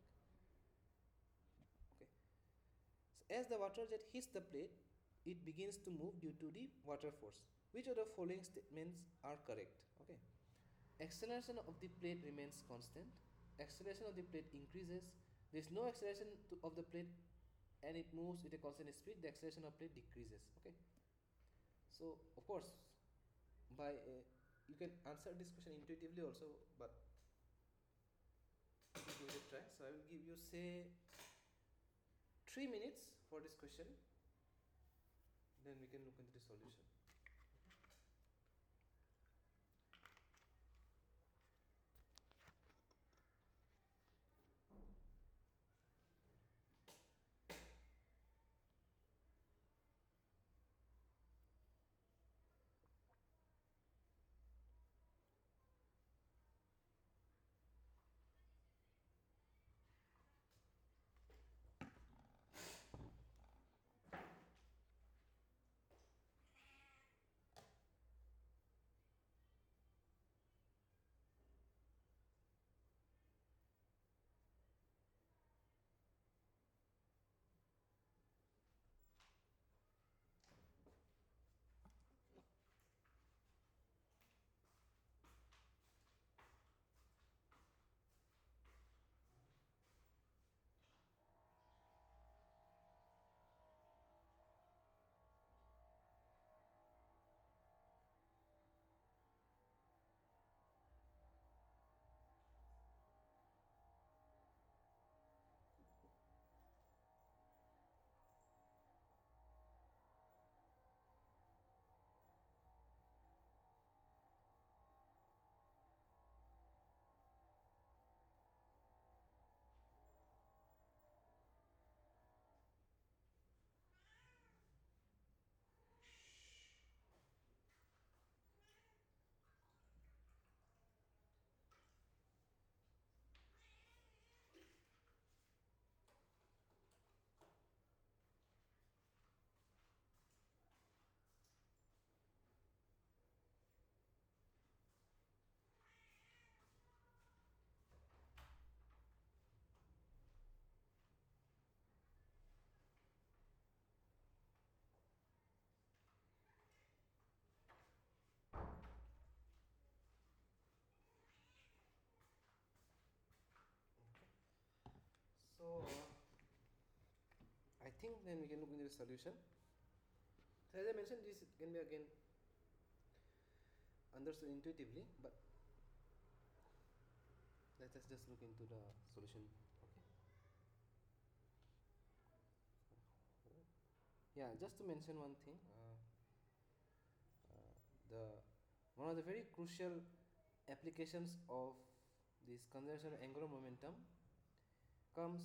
Okay, so as the water jet hits the plate, it begins to move due to the water force. Which of the following statements are correct? Okay, acceleration of the plate remains constant. Acceleration of the plate increases. There is no acceleration of the plate, and it moves with a constant speed. The acceleration of plate decreases. Okay, so of course, by you can answer this question intuitively also, but give it a try. So I will give you, say, 3 minutes for this question, then we can look into the solution. So I think then we can look into the solution. So as I mentioned, this can be again understood intuitively, but let us just look into the solution. Okay. Yeah, just to mention one thing. the one of the very crucial applications of this conservation of angular momentum comes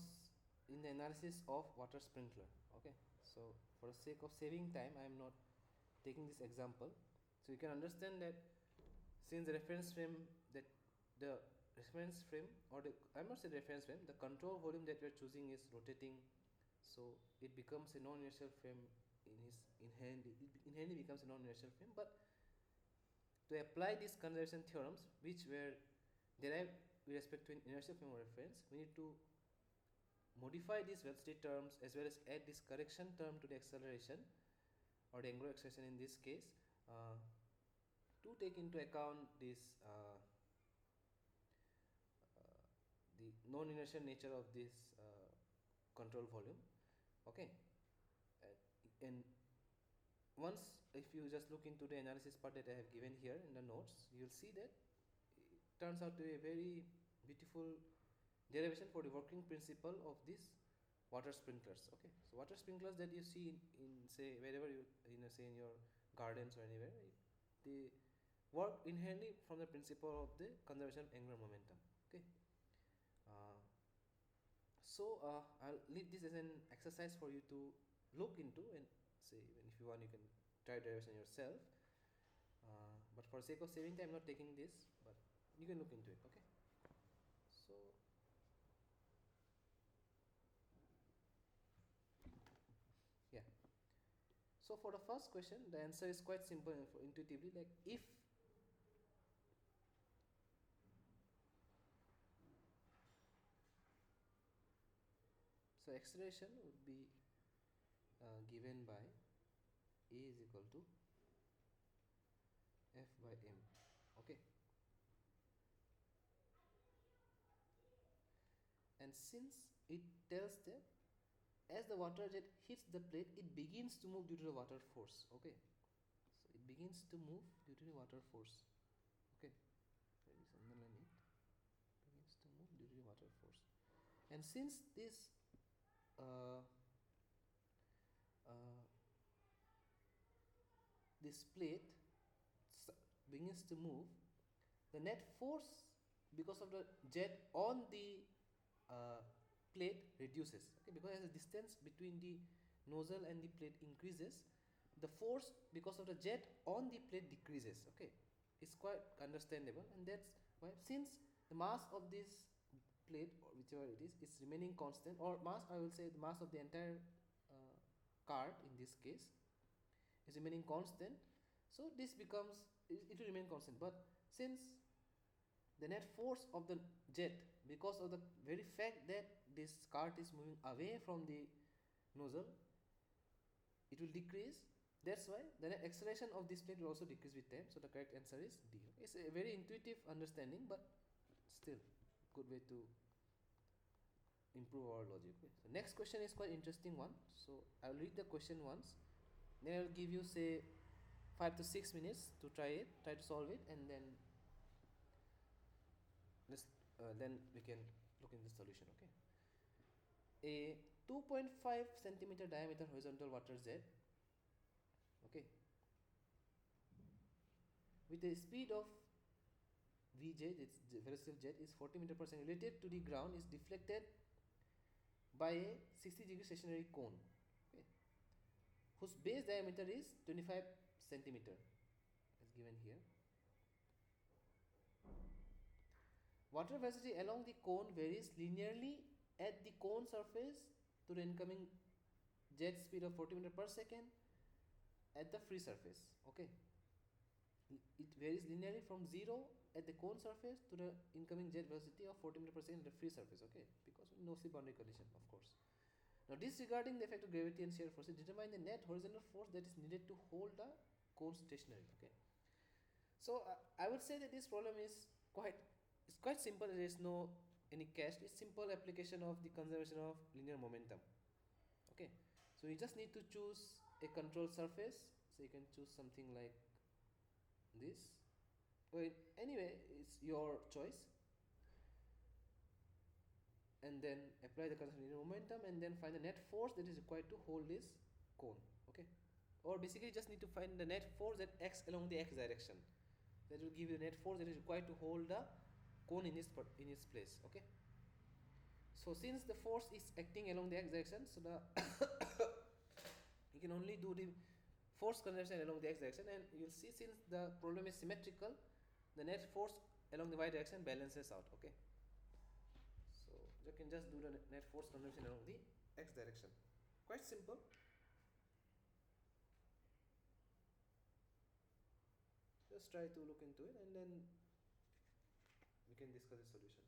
in the analysis of water sprinkler. Okay, so for the sake of saving time, I am not taking this example. So you can understand that since the reference frame that the reference frame or the I'm not saying reference frame, the control volume that we are choosing is rotating, so it becomes a non-inertial frame inherently becomes a non-inertial frame. But to apply these conservation theorems which were derived with respect to an inertial frame of reference, we need to modify these velocity terms as well as add this correction term to the acceleration or the angular acceleration in this case, to take into account this the non-inertial nature of this control volume. Okay, and once if you just look into the analysis part that I have given here in the notes, you will see that it turns out to be a very beautiful derivation for the working principle of these water sprinklers. Okay, so water sprinklers that you see in say wherever you say in your gardens or anywhere, they work inherently from the principle of the conservation of angular momentum. Okay, I'll leave this as an exercise for you to look into, and say even if you want you can try derivation yourself, but for the sake of saving time I'm not taking this, but you can look into it. Okay, so yeah, so for the first question the answer is quite simple and intuitively, like if so acceleration would be given by A is equal to F by M. Okay, and since it tells that as the water jet hits the plate, it begins to move due to the water force. Okay, so it begins to move due to the water force. Okay, let me underline it. Begins to move due to the water force, and since this uh, uh, this plate begins to move, the net force because of the jet on the uh, plate reduces. Okay, because as the distance between the nozzle and the plate increases, the force because of the jet on the plate decreases. Okay, it's quite understandable, and that's why since the mass of this plate or whichever it is remaining constant, or mass I will say the mass of the entire cart in this case is remaining constant, so this becomes it will remain constant. But since the net force of the jet because of the very fact that this cart is moving away from the nozzle, it will decrease. That's why the net acceleration of this plate will also decrease with time. So the correct answer is D. It's a very intuitive understanding, but still good way to improve our logic. Okay. So next question is quite interesting one. So I'll read the question once, then I'll give you say 5 to 6 minutes to try to solve it, and then then we can look in the solution. Okay, a 2.5 centimeter diameter horizontal water jet, okay, with a speed of Vj, its velocity of jet is 40 meter per second, relative to the ground, is deflected by a 60-degree stationary cone, okay, whose base diameter is 25 centimeter as given here. Water velocity along the cone varies linearly at the cone surface to the incoming jet speed of 40 meter per second at the free surface. Okay, it varies linearly from 0 at the cone surface to the incoming jet velocity of 40 meter per second at the free surface. Okay, because no slip boundary condition, of course. Now, disregarding the effect of gravity and shear forces, determine the net horizontal force that is needed to hold the cone stationary. Okay, so I would say that this problem is quite simple. There is no any catch. It's simple application of the conservation of linear momentum. Okay, so you just need to choose a control surface. So you can choose something like this. Well, anyway, it's your choice. And then apply the conservation of linear momentum, and then find the net force that is required to hold this cone. Okay, or basically just need to find the net force that acts along the x direction. That will give you the net force that is required to hold the cone in its place. Okay. So since the force is acting along the x direction, so the you can only do the force conservation along the x direction, and you'll see since the problem is symmetrical, the net force along the y direction balances out. Okay. So you can just do the net force conservation along the x direction. Quite simple. Just try to look into it, and then we can discuss the solution.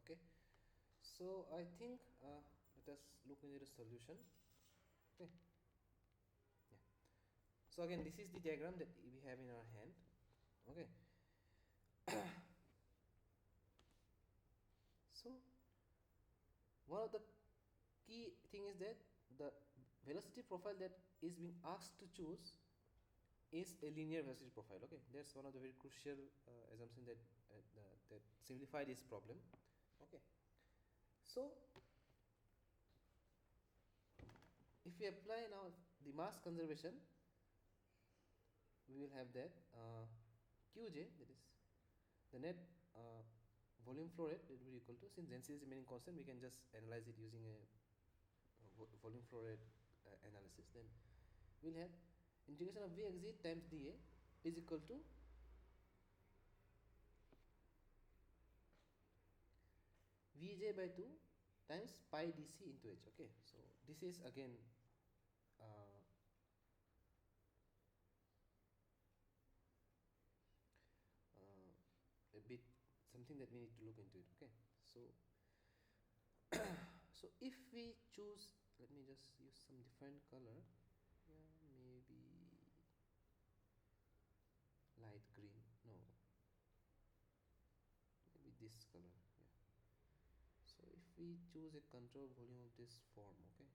Okay. So I think let us look into the solution. Okay. Yeah. So again, this is the diagram that we have in our hand. Okay. So one of the key thing is that the velocity profile that is being asked to choose is a linear velocity profile. Okay, that's one of the very crucial assumptions that simplify this problem. Okay, so if we apply now the mass conservation, we will have that Qj, that is the net volume flow rate, that will be equal to, since density is remaining constant, we can just analyze it using a volume flow rate analysis. Then we'll have integration of V exit times dA is equal to Vj by 2 times pi dc into h. Okay, so this is again a bit something that we need to look into it. Okay, so so if we choose, let me just use some different color. Yeah, maybe light green. No, maybe this color. Yeah. So if we choose a control volume of this form, okay.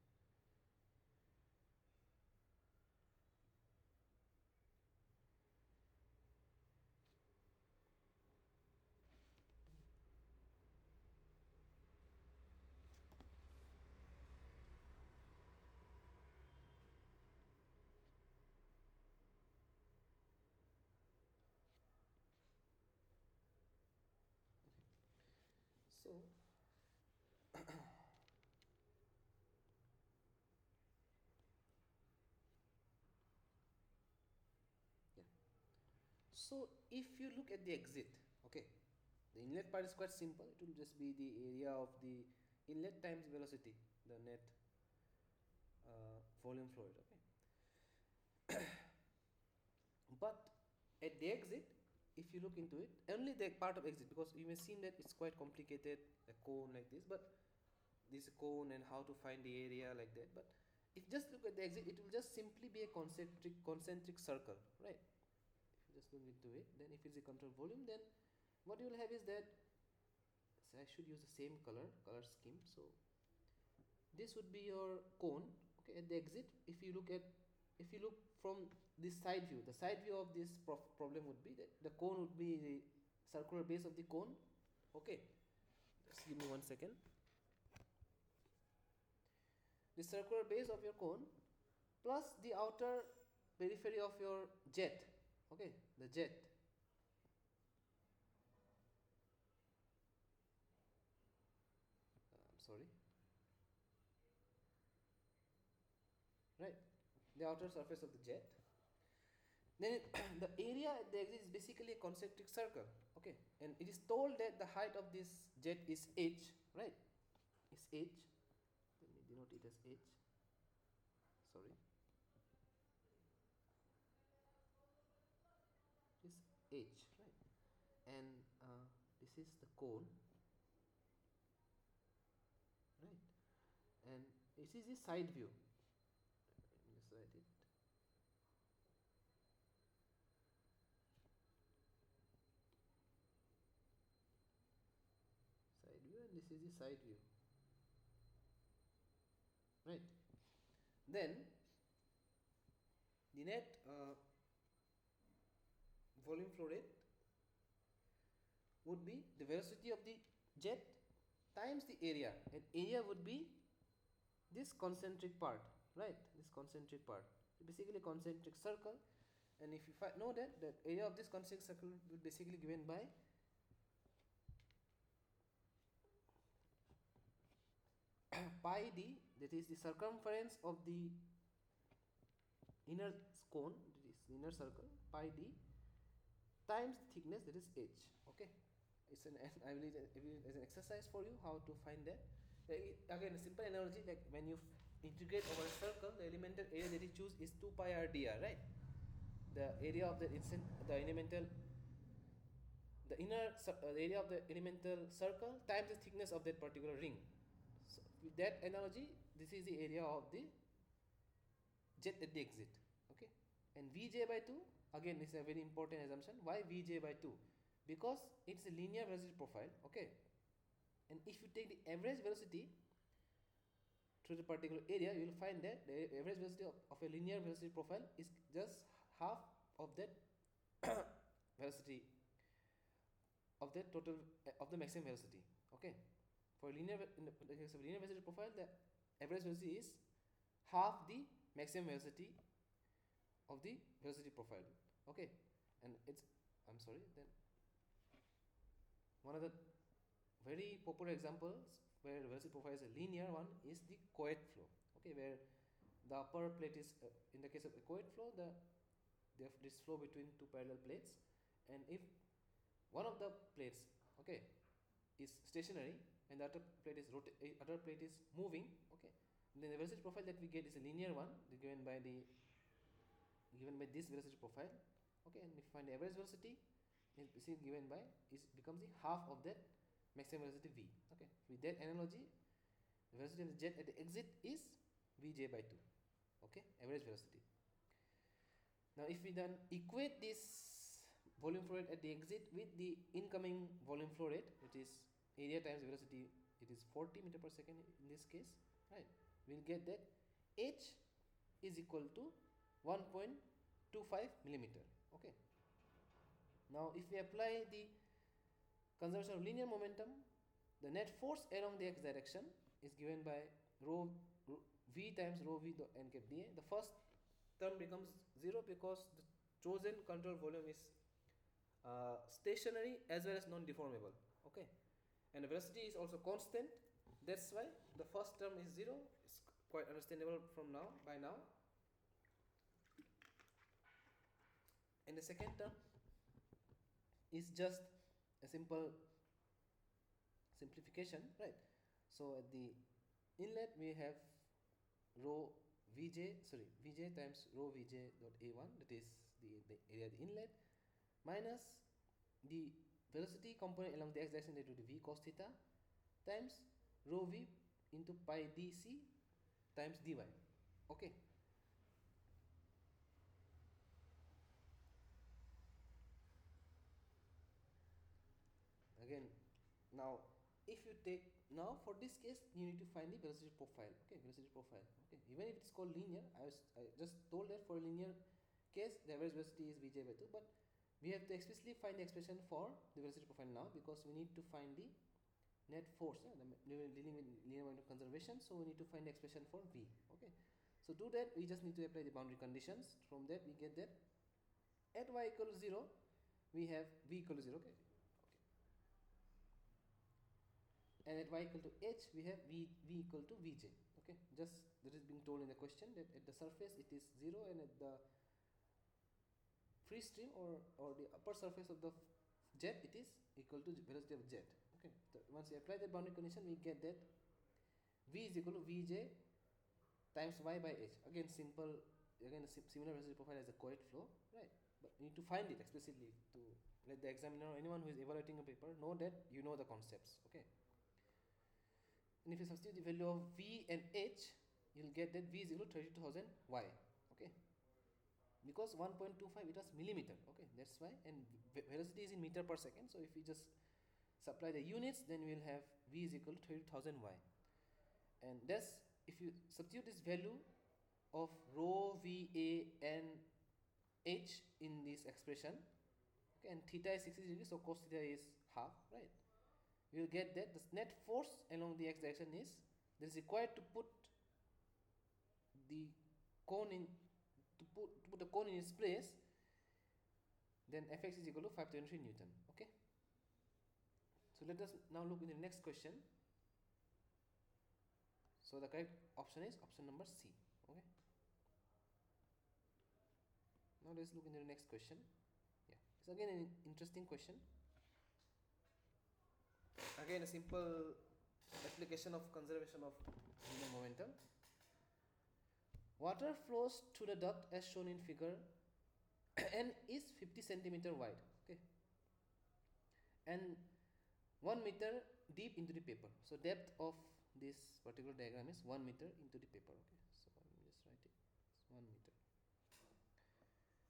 So yeah. So if you look at the exit, okay, the inlet part is quite simple. It will just be the area of the inlet times velocity, the net volume flow rate. Okay. But at the exit, if you look into it, only the part of exit, because you may seem that it's quite complicated, a cone like this, but this cone and how to find the area like that. But if you just look at the exit, it will just simply be a concentric circle, right? If you just look into it, then if it's a control volume, then what you will have is that, so I should use the same color scheme. So this would be your cone, okay, at the exit. If you look from this side view, the side view of this problem would be that the cone would be the circular base of the cone, okay. Just give me 1 second. The circular base of your cone plus the outer periphery of your jet, okay, the jet. I'm sorry, right, the outer surface of the jet. Then the area at the exit is basically a concentric circle, okay, and it is told that the height of this jet is h, right, is h. Let me denote it as h, sorry, is h, right, and this is the cone, right, and this is the side view. Let me just write it. Side view, and this is the side view, right. Then the net volume flow rate would be the velocity of the jet times the area, and area would be this concentric part, right, this concentric part, basically concentric circle. And if you know that the area of this concentric circle will be basically given by pi d, that is the circumference of the inner cone, that is the inner circle, pi d times the thickness, that is h, okay. It's an I will as an exercise for you how to find that. Again, a simple analogy, like when you integrate over a circle, the elemental area that you choose is 2 pi r dr, right? The area of the area of the elemental circle times the thickness of that particular ring. So with that analogy, this is the area of the jet at the exit, okay. And Vj by 2, again, is a very important assumption. Why Vj by 2? Because it's a linear velocity profile, okay. And if you take the average velocity through the particular area, you will find that the average velocity of a linear velocity profile is just half of that velocity of the total of the maximum velocity, okay. For linear, in the case of linear velocity profile, the average velocity is half the maximum velocity of the velocity profile, okay. And it's, I'm sorry, then one of the very popular examples where the velocity profile is a linear one is the coed flow, okay, where the upper plate is in the case of a coed flow, this flow between two parallel plates, and if one of the plates, okay, is stationary and the other plate is moving, okay, then the velocity profile that we get is a linear one, given by this velocity profile, okay. And if you find the average velocity, is given by becomes the half of that maximum velocity v, okay. With that analogy, the velocity of the jet at the exit is Vj by 2, okay, average velocity. Now if we then equate this volume flow rate at the exit with the incoming volume flow rate, which is area times velocity, it is 40 meter per second in this case, right, we'll get that h is equal to 1.25 millimeter, okay. Now if we apply the conservation of linear momentum, the net force along the x direction is given by rho v times rho v n cap dA. The first term becomes 0 because the chosen control volume is stationary as well as non-deformable, okay. And the velocity is also constant, that's why the first term is 0. It's quite understandable from now, by now. And the second term is just a simple simplification, right? So at the inlet we have rho Vj times rho Vj dot A1, that is the area of the inlet, minus the velocity component along the x direction, that would be v cos theta, times rho v into pi dc times dy, Okay. Again, now if you take, now for this case you need to find the velocity profile. Okay, velocity profile. Okay, even if it's called linear, I just told that for a linear case the average velocity is vj by 2, but we have to explicitly find the expression for the velocity profile now, because we need to find the net force. We're dealing with linear momentum conservation, so we need to find the expression for v. Okay, so to that we just need to apply the boundary conditions. From that we get that at y equal to 0 we have v equal to 0. Okay, and at y equal to h we have v equal to vj. Okay, just that is being told in the question that at the surface it is 0, and at the free stream or the upper surface of the jet it is equal to velocity of jet. Okay, so once we apply the boundary condition we get that v is equal to vj times y by h. Again simple, again a similar velocity profile as a coed flow, right? But you need to find it explicitly to let the examiner or anyone who is evaluating a paper know that you know the concepts. Okay, and if you substitute the value of v and h, you'll get that v is equal to 32,000 y. Okay, because 1.25 it was millimeter. Okay, that's why, and velocity is in meter per second, so if we just supply the units then we will have v is equal to 32,000 y. And that's, if you substitute this value of rho v a and h in this expression, okay, and theta is 60 degrees, so cos theta is half, right? We will get that the net force along the x direction is, that is required to put the cone in, to put the cone in its place, then Fx is equal to 523 Newton. Okay, so let us now look in the next question. So the correct option is option number C. Okay, now let's look into the next question. Yeah, it's again an interesting question. Again a simple application of conservation of linear momentum. Water flows through the duct as shown in figure and is 50 centimeter wide. Okay, and 1 meter deep into the paper. So depth of this particular diagram is 1 meter into the paper. Okay, so let me just write it. It's 1 meter.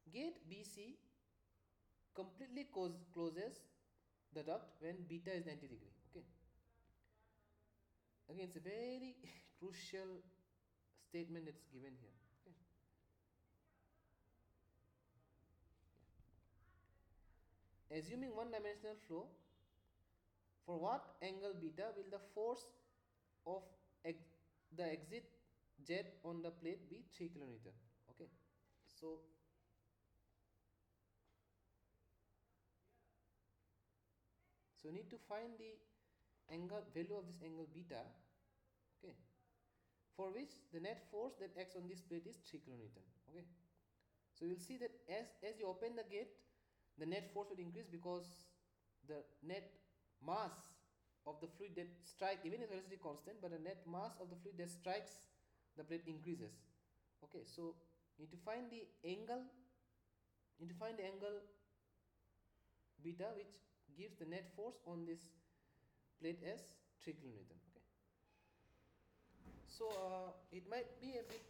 Gate BC completely closes the duct when beta is 90 degree. Okay, again it's a very crucial statement that's given here. Okay, yeah. Assuming one dimensional flow, for what angle beta will the force of the exit jet on the plate be 3 kilonewton? Okay, so you need to find the angle value of this angle beta, okay, for which the net force that acts on this plate is 3 kilonewton. Okay, so you will see that as you open the gate, the net force will increase because the net mass of the fluid that strikes, even if velocity constant, but the net mass of the fluid that strikes the plate increases. Okay, so you need to find the angle, beta which gives the net force on this plate as 3 kilonewton. Okay, so it might be a bit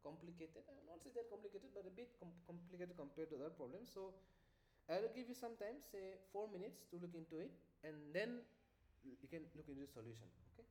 complicated. I will not say that complicated, but a bit complicated compared to other problems. So I will give you some time, say 4 minutes, to look into it, and then you can look into the solution. Okay.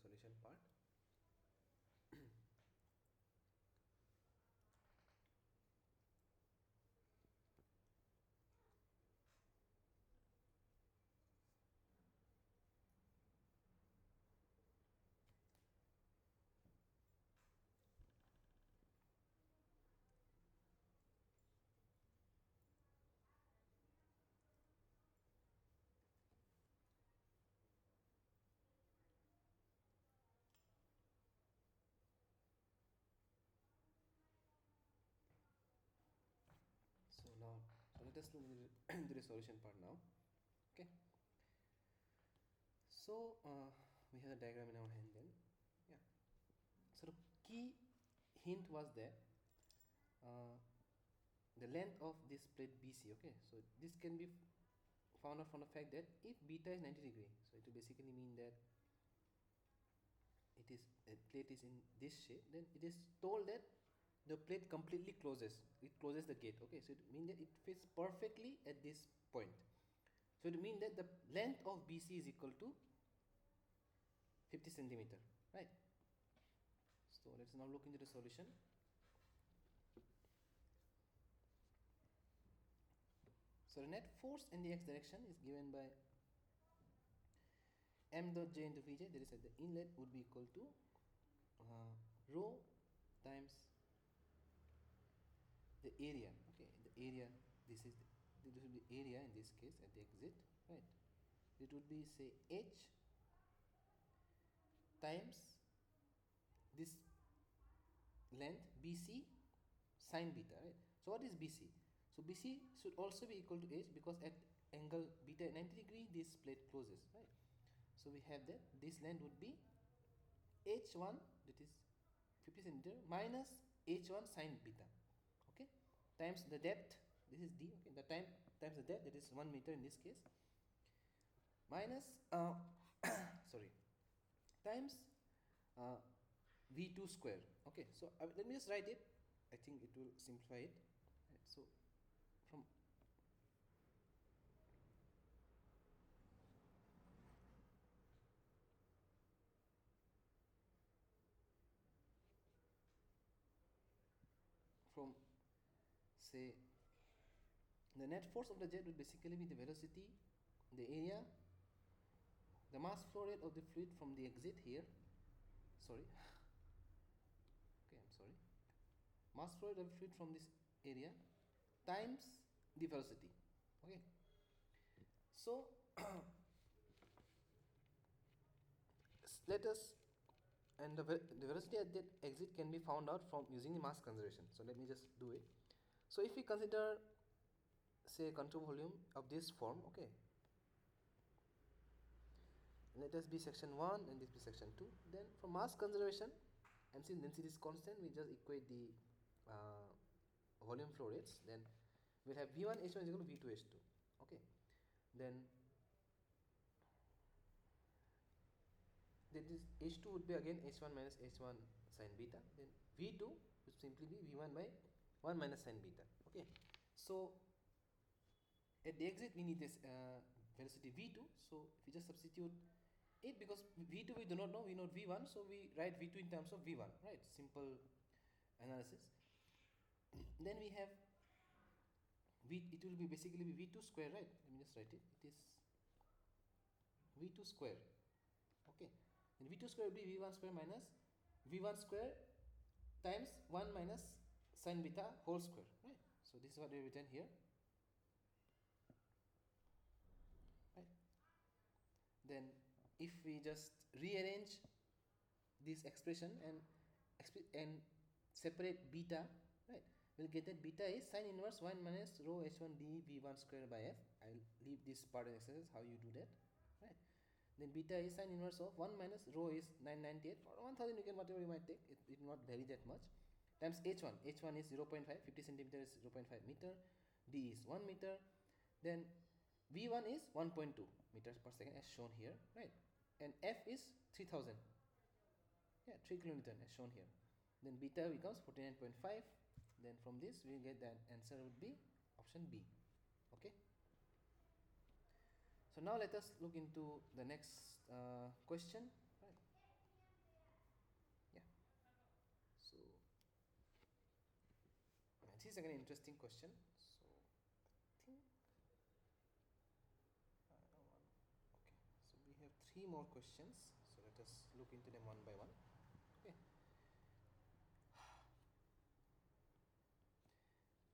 solution part. So now, so let us look into the solution part now. Okay. So we have the diagram in our hand then. Yeah. So the key hint was that uh, the length of this plate BC. Okay. So this can be found out from the fact that if beta is 90 degree, so it will basically mean that it is a plate is in this shape. Then it is told that the plate completely closes. It closes the gate. Okay. So it means that it fits perfectly at this point. So it means that the length of BC is equal to 50 centimeter, right? So let's now look into the solution. So the net force in the x direction is given by m dot j into vj, that is at the inlet, would be equal to rho times the area. Okay, the area, this is this will be area in this case at the exit, right? It would be, say, h times this length bc sine beta, right? So what is bc? So bc should also be equal to h, because at angle beta at 90 degree this plate closes, right? So we have that this length would be h1, that is 50 centimeter, minus h1 sine beta, okay, times the depth, this is d, okay, the time times the depth, that is 1 meter in this case, minus sorry, times v2 square. Okay, so let me just write it. I think it will simplify it. Right, so from say the net force of the jet will basically be the velocity, the area, the mass flow rate of the fluid from the exit here. Sorry. Okay, I'm sorry. Mass flow rate of the fluid from this area times the velocity. Okay. So let us, and the velocity at that exit can be found out from using the mass conservation. So let me just do it. So if we consider, say, control volume of this form, okay, let us be section 1 and this be section 2. Then for mass conservation, and since density is constant, we just equate the volume flow rates. Then we'll have v1 h1 is equal to v2 h2. Okay, then that is h2 would be again h1 minus h1 sine beta. Then v2 would simply be v1 by 1 minus sine beta. Okay, so at the exit we need this velocity v2. So if we just substitute it, because v2 we do not know, we know v1, so we write v2 in terms of v1, right? Simple analysis. Then we have it will be basically be v2 square, right? Let me just write it. It is v2 square. Okay, and v2 square will be v1 square minus v1 square times 1 minus sine beta whole square, right? So this is what we have written here, right? Then if we just rearrange this expression and separate beta, right, we'll get that beta is sine inverse 1 minus rho h1 d v1 square by f. I'll leave this part of exercise how you do that, right? Then beta is sine inverse of 1 minus rho is 998, or 1000, you can whatever you might take, it will not vary that much, times h1 is 0.5, 50 centimeter is 0.5 meter, d is 1 meter, then v1 is 1.2 meters per second as shown here, right? And f is 3000, yeah, 3 kilometer as shown here. Then beta becomes 49.5. Then from this we get that answer would be option B. Okay, so now let us look into the next question, right? this is again an interesting question. So I think okay. So we have 3 more questions. So let us look into them one by one. Okay.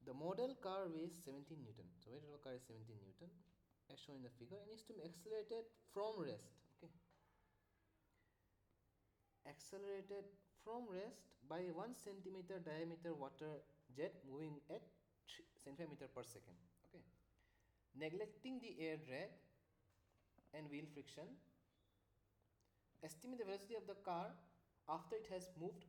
The model car weighs 17 Newton. So weight of the car is 17 Newton, as shown in the figure, and is to be accelerated from rest. Okay. Accelerated from rest by a 1 centimeter diameter water jet moving at 3 centimeter meter per second. Okay. Neglecting the air drag and wheel friction, estimate the velocity of the car after it has moved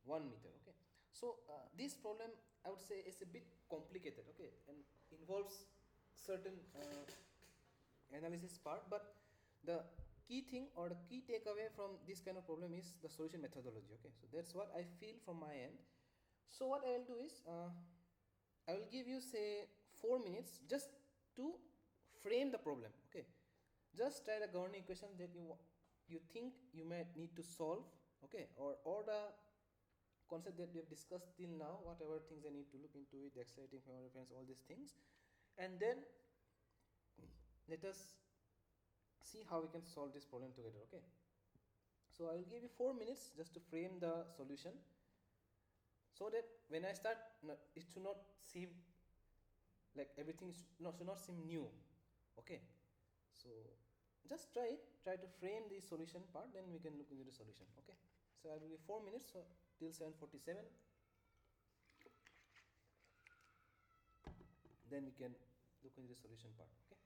1 meter. Okay. So this problem, I would say, is a bit complicated. Okay, and involves certain analysis part, but the key thing or the key takeaway from this kind of problem is the solution methodology. Okay, so that's what I feel from my end. So what I will do is I will give you say 4 minutes just to frame the problem. Okay, just try the governing equation that you think you might need to solve. Okay, or the concept that we have discussed till now, whatever things I need to look into it, the accelerating frame of reference, all these things, and then let us see how we can solve this problem together. Okay, so I will give you 4 minutes just to frame the solution, so that when I start, it should not seem like everything should not seem new. Okay, so just try to frame the solution part, then we can look into the solution. Okay, so I will give 4 minutes, so till 7:47, then we can look into the solution part. Okay.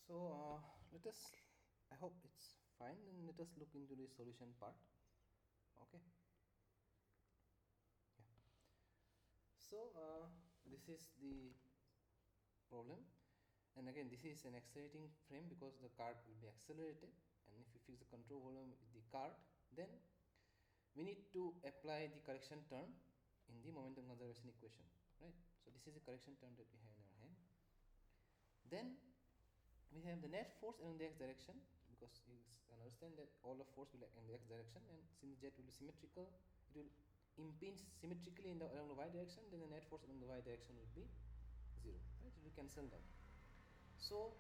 So let us, I hope it's fine, and let us look into the solution part. Okay. Yeah. So this is the problem, and again this is an accelerating frame because the cart will be accelerated, and if you fix the control volume with the cart, then we need to apply the correction term in the momentum conservation equation, right? So this is the correction term that we have in our hand. Then we have the net force along the x direction, because you can understand that all of force will be in the x direction, and since the jet will be symmetrical, it will impinge symmetrically in along the y direction, then the net force along the y direction will be 0, right? It will cancel out. So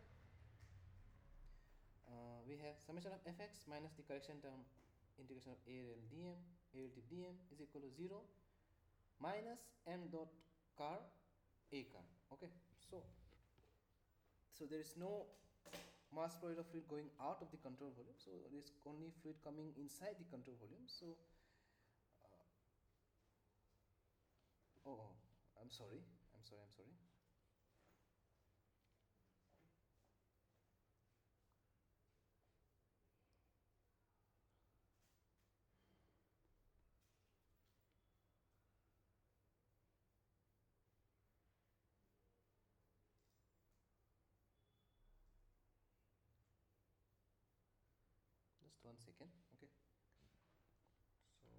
we have summation of fx minus the correction term integration of AL dm, AL to dm is equal to 0 minus m dot car a car. Okay, so there is no mass flow rate of fluid going out of the control volume, so there is only fluid coming inside the control volume. So I'm sorry. I'm sorry. Just 1 second. Okay. So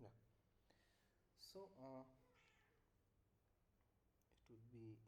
yeah. So it would be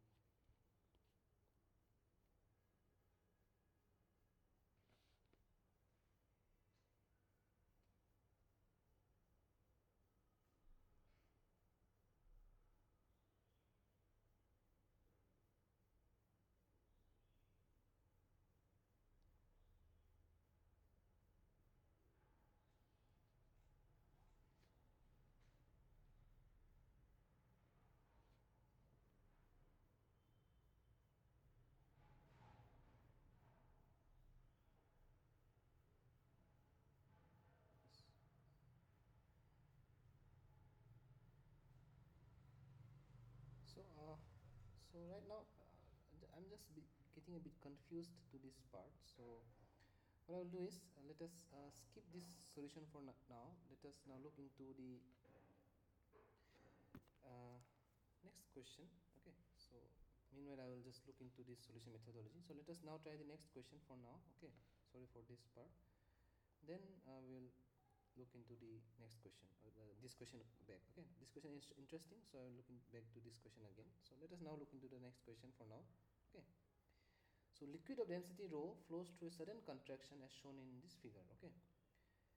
so. So right now, I'm just getting a bit confused to this part. So what I will do is let us skip this solution for now. Let us now look into the uh, next question. Okay. So meanwhile, I will just look into this solution methodology. So let us now try the next question for now. Okay. Sorry for this part. Then we'll look into the next question, this question back. Okay, this question is interesting, so I'm looking back to this question again. So let us now look into the next question for now. Okay, so liquid of density rho flows through a sudden contraction as shown in this figure. Okay,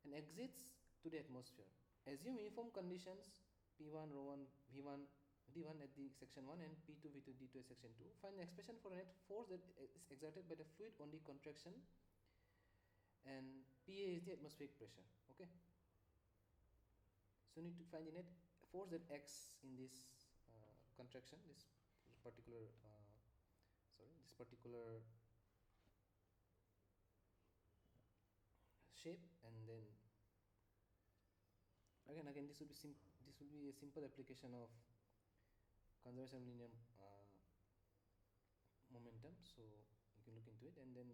and exits to the atmosphere. Assume uniform conditions p1 rho1 v1 d1 at the section 1 and p2 v2 d2 at section 2. Find the expression for a net force that is exerted by the fluid on the contraction, and pa is the atmospheric pressure. Okay, so you need to find the net force that acts in this contraction, this particular this particular shape, and then again this will be a simple application of conservation of linear momentum. So you can look into it, and then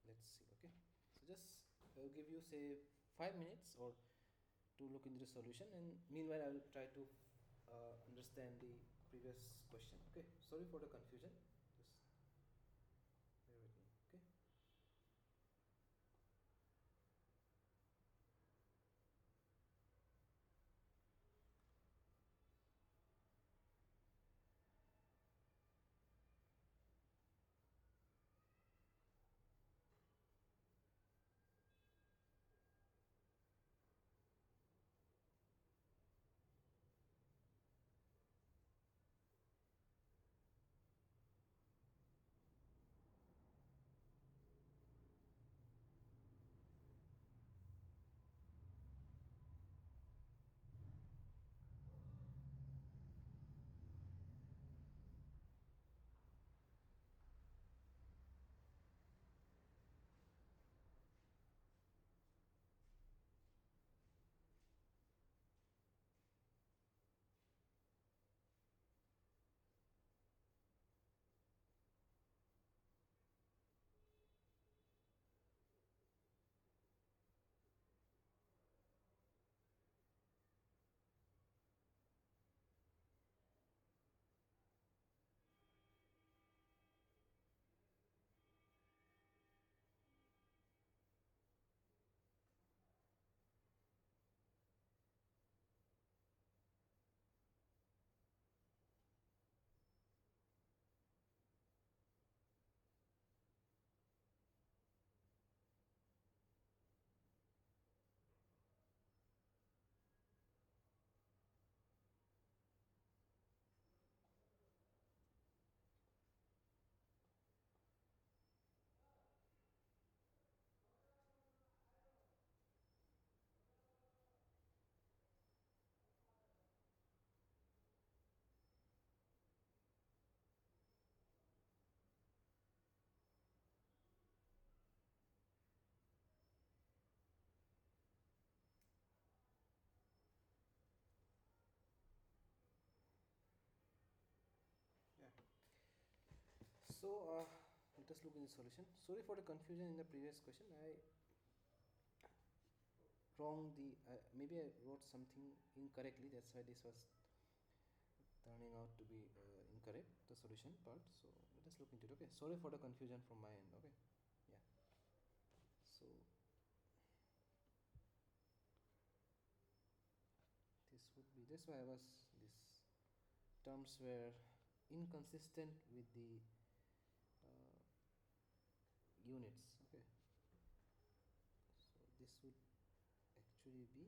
let's see. Okay, so just I'll give you say 5 minutes or to look into the solution, and meanwhile I will try to understand the previous question. Okay, sorry for the confusion. Just bear with Let us look in the solution. Sorry for the confusion in the previous question. I wrong the maybe I wrote something incorrectly. That's why this was turning out to be incorrect, the solution part. So let us look into it. Okay. Sorry for the confusion from my end. Okay. Yeah. So this would be, that's why I was, these terms were inconsistent with the uh, units. Okay. So this would actually be,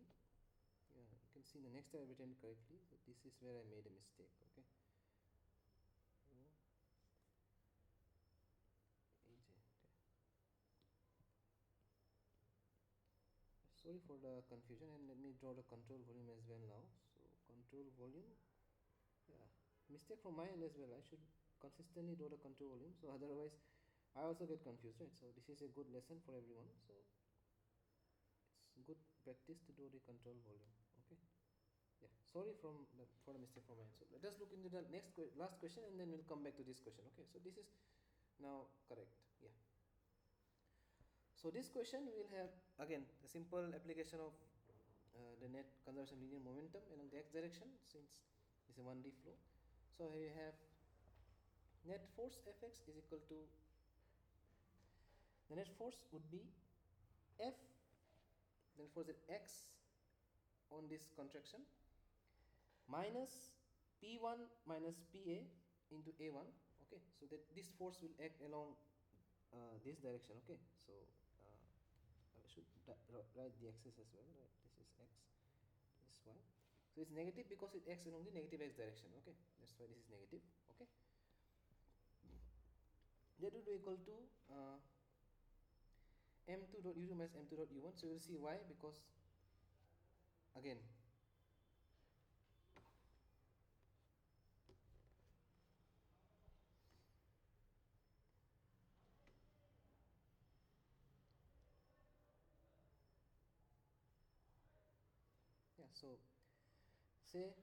yeah, you can see in the next I have written correctly. So this is where I made a mistake. Okay. Sorry for the confusion, and let me draw the control volume as well now. So control volume, yeah, mistake from my end as well. I should consistently draw the control volume, so otherwise I also get confused, right? So this is a good lesson for everyone. So it's good practice to do the control volume. Okay. Yeah. Sorry for the mistake from my end. So let us look into the last question, and then we'll come back to this question. Okay. So this is now correct. Yeah. So this question will have again the simple application of the net conservation linear momentum along the x direction, since it's a 1D flow. So here you have net force Fx is equal to, the net force would be F, then force at x on this contraction minus P1 minus PA into A1. Okay, so that this force will act along this direction. Okay, so I should write the x's as well, right? This is x, this is y. So it's negative because it acts along the negative x direction. Okay, that's why this is negative. Okay, that would be equal to m2 dot u2 minus m2 dot u1. So you will see why, because again yeah, so say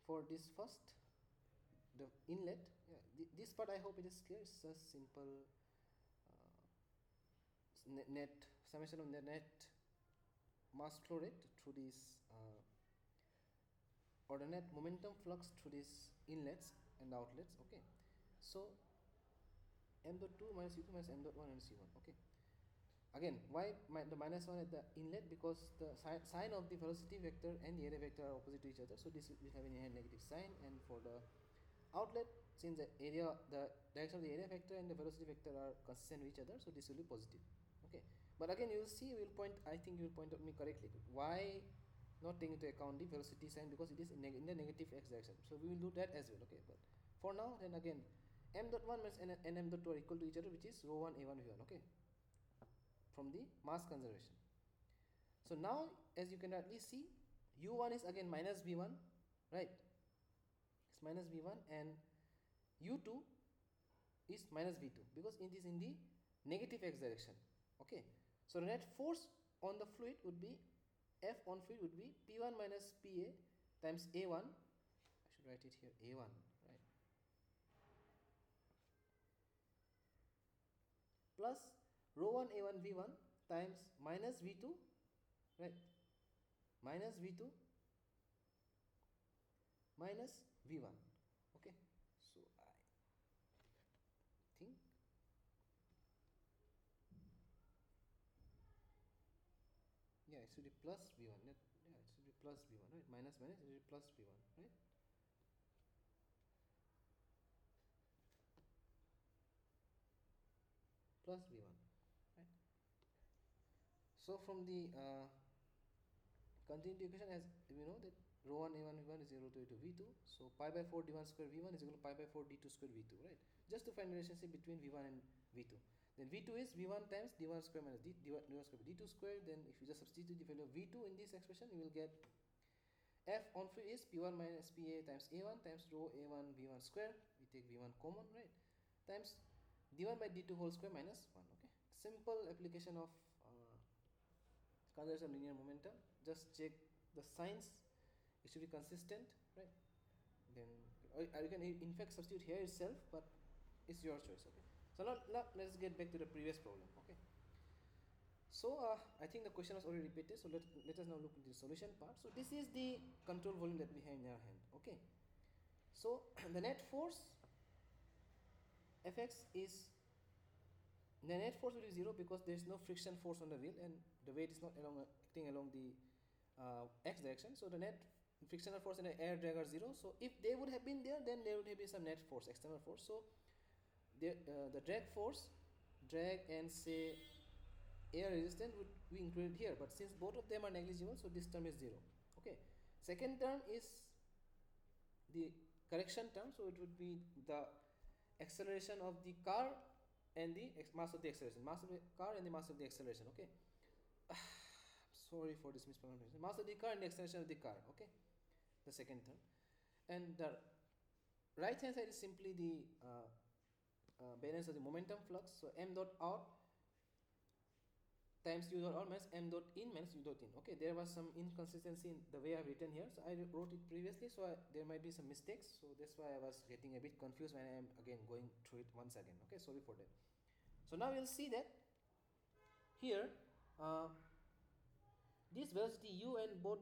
for this first, the inlet, yeah, this part I hope it is clear. It's just simple net summation of the net mass flow rate through this or the net momentum flux through these inlets and outlets. Okay, so m dot 2 minus u2 minus m dot 1 and c1. Okay, again why the minus 1 at the inlet? Because the sign of the velocity vector and the area vector are opposite to each other, so this will have an inherent negative sign. And for the outlet, since the direction of the area vector and the velocity vector are consistent with each other, so this will be positive. Okay, but again you will see, I think you will point out me correctly why not taking into account the velocity sign, because it is in the negative x direction. So we will do that as well. Okay, but for now, then again m dot 1 minus n m dot 2 are equal to each other, which is rho 1 a1 v1. Okay, from the mass conservation. So now as you can at least see, u1 is again minus v1, right? It's minus v1, and u2 is minus v2 because it is in the negative x direction. Okay, so the net force on the fluid would be, F on fluid would be P1 minus PA times A1. I should write it here, A1, right? Plus rho 1 A1 V1 times minus V2, right? Minus V2 minus V1. Okay, so I think yeah, it should be plus V1. Yeah, it should be plus V1, right? Minus minus, it should be plus V1, right? Plus V1, right? So from the continuity equation, as we know that rho 1 a1 v1 is equal to v2, so pi by 4 d1 square v1 is equal to pi by 4 d2 square v2, right? Just to find the relationship between v1 and v2. Then v2 is v1 times d1 square minus d1 square by d2 square. Then if you just substitute the value of v2 in this expression, you will get F on fluid is p1 minus pa times a1 times rho a1 v1 square. We take v1 common, right? Times d1 by d2 whole square minus 1. Okay, simple application of conservation of linear momentum. Just check the signs, it should be consistent, right? Then you can in fact substitute here itself, but it's your choice. Okay, So now let's get back to the previous problem. Okay. So I think the question was already repeated. So let us now look at the solution part. So this is the control volume that we have in our hand. Okay. So the net force Fx is, the net force will be 0 because there is no friction force on the wheel and the weight is not acting along the x direction. So the net frictional force and the air drag are 0. So if they would have been there, then there would have been some net force, external force. So the drag force, drag and say air resistance would be included here, but since both of them are negligible, so this term is 0. Okay. Second term is the correction term, so it would be the acceleration of the car and the mass of the acceleration, mass of the car and the mass of the acceleration. Okay. Sorry for this mispronunciation. Mass of the car and the acceleration of the car. Okay, the second term, and the right hand side is simply the balance of the momentum flux. So m dot out times u dot out minus m dot in minus u dot in. Okay, there was some inconsistency in the way I've written here. So I wrote it previously, so there might be some mistakes. So that's why I was getting a bit confused when I am again going through it once again. Okay, sorry for that. So now we'll see that here this velocity u and both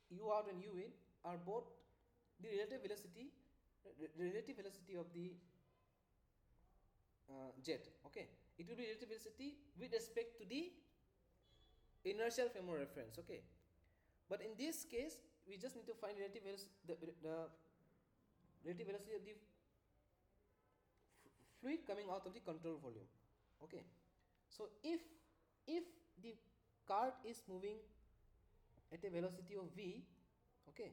u out and u in are both the relative velocity of the jet. Okay, it will be relative velocity with respect to the inertial frame of reference. Okay, but in this case we just need to find relative the relative velocity of the fluid coming out of the control volume. Okay, so if the cart is moving at a velocity of v, okay,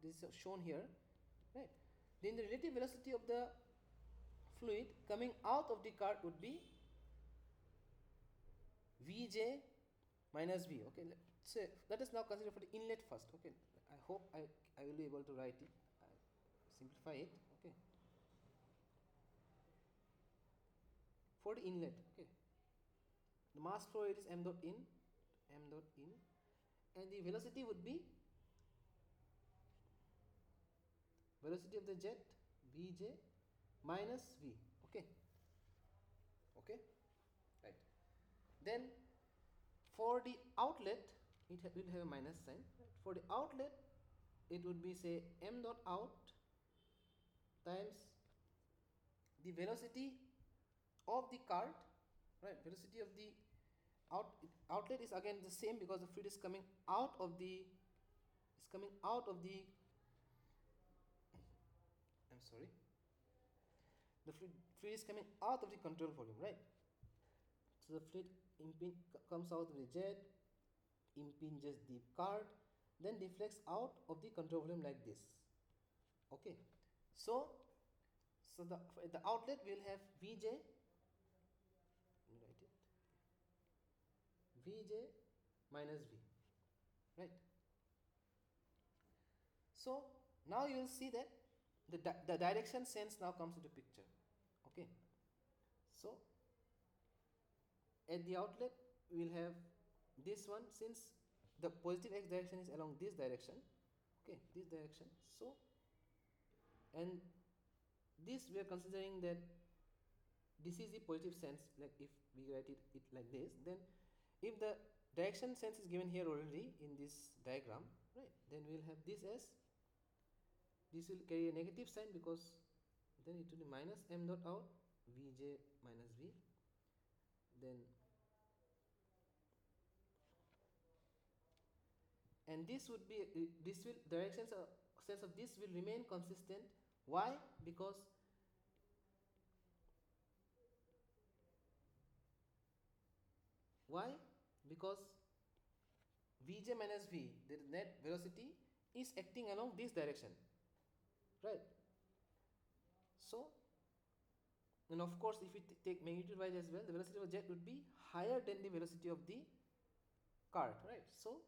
this is shown here, right, then the relative velocity of the fluid coming out of the cart would be Vj minus V. Okay, let us now consider for the inlet first. Okay, I hope I will be able to write it, simplify it. Okay, for the inlet, okay, the mass flow rate is m dot in, and the velocity would be velocity of the jet Vj minus V. Okay, right. Then for the outlet it will have a minus sign. Right? For the outlet it would be, say, m dot out times the velocity of the cart, right? Velocity of the outlet is again the same because the fluid is coming out of the the fluid is coming out of the control volume, right? So the fluid comes out of the jet, impinges the cart, then deflects out of the control volume like this. Okay, so at the outlet we will have Vj, let me write it, Vj minus V, right? So now you will see that the direction sense now comes into picture. Okay, so at the outlet we will have this one, since the positive x direction is along this direction, okay, this direction. So, and this we are considering that this is the positive sense, like if we write it like this, then if the direction sense is given here already in this diagram, right, then we will have this as, this will carry a negative sign because then it will be minus m dot out Vj minus V, then and this would be, this will, direction sense of this will remain consistent. Why? Because Vj minus V, the net velocity, is acting along this direction, right? So, and of course if we take magnitude wise as well, the velocity of the jet would be higher than the velocity of the cart, right? So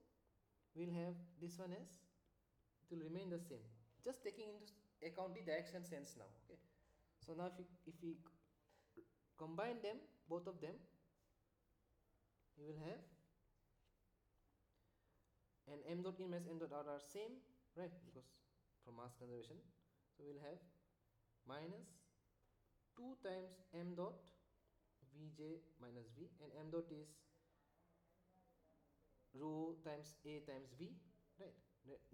we will have this one as, it will remain the same, just taking into account the direction sense now. Okay, so now if we combine them, both of them, we will have, and m dot in minus m dot out are same, right, because from mass conservation. So we will have minus 2 times m dot Vj minus V, and m dot is rho times A times V, right?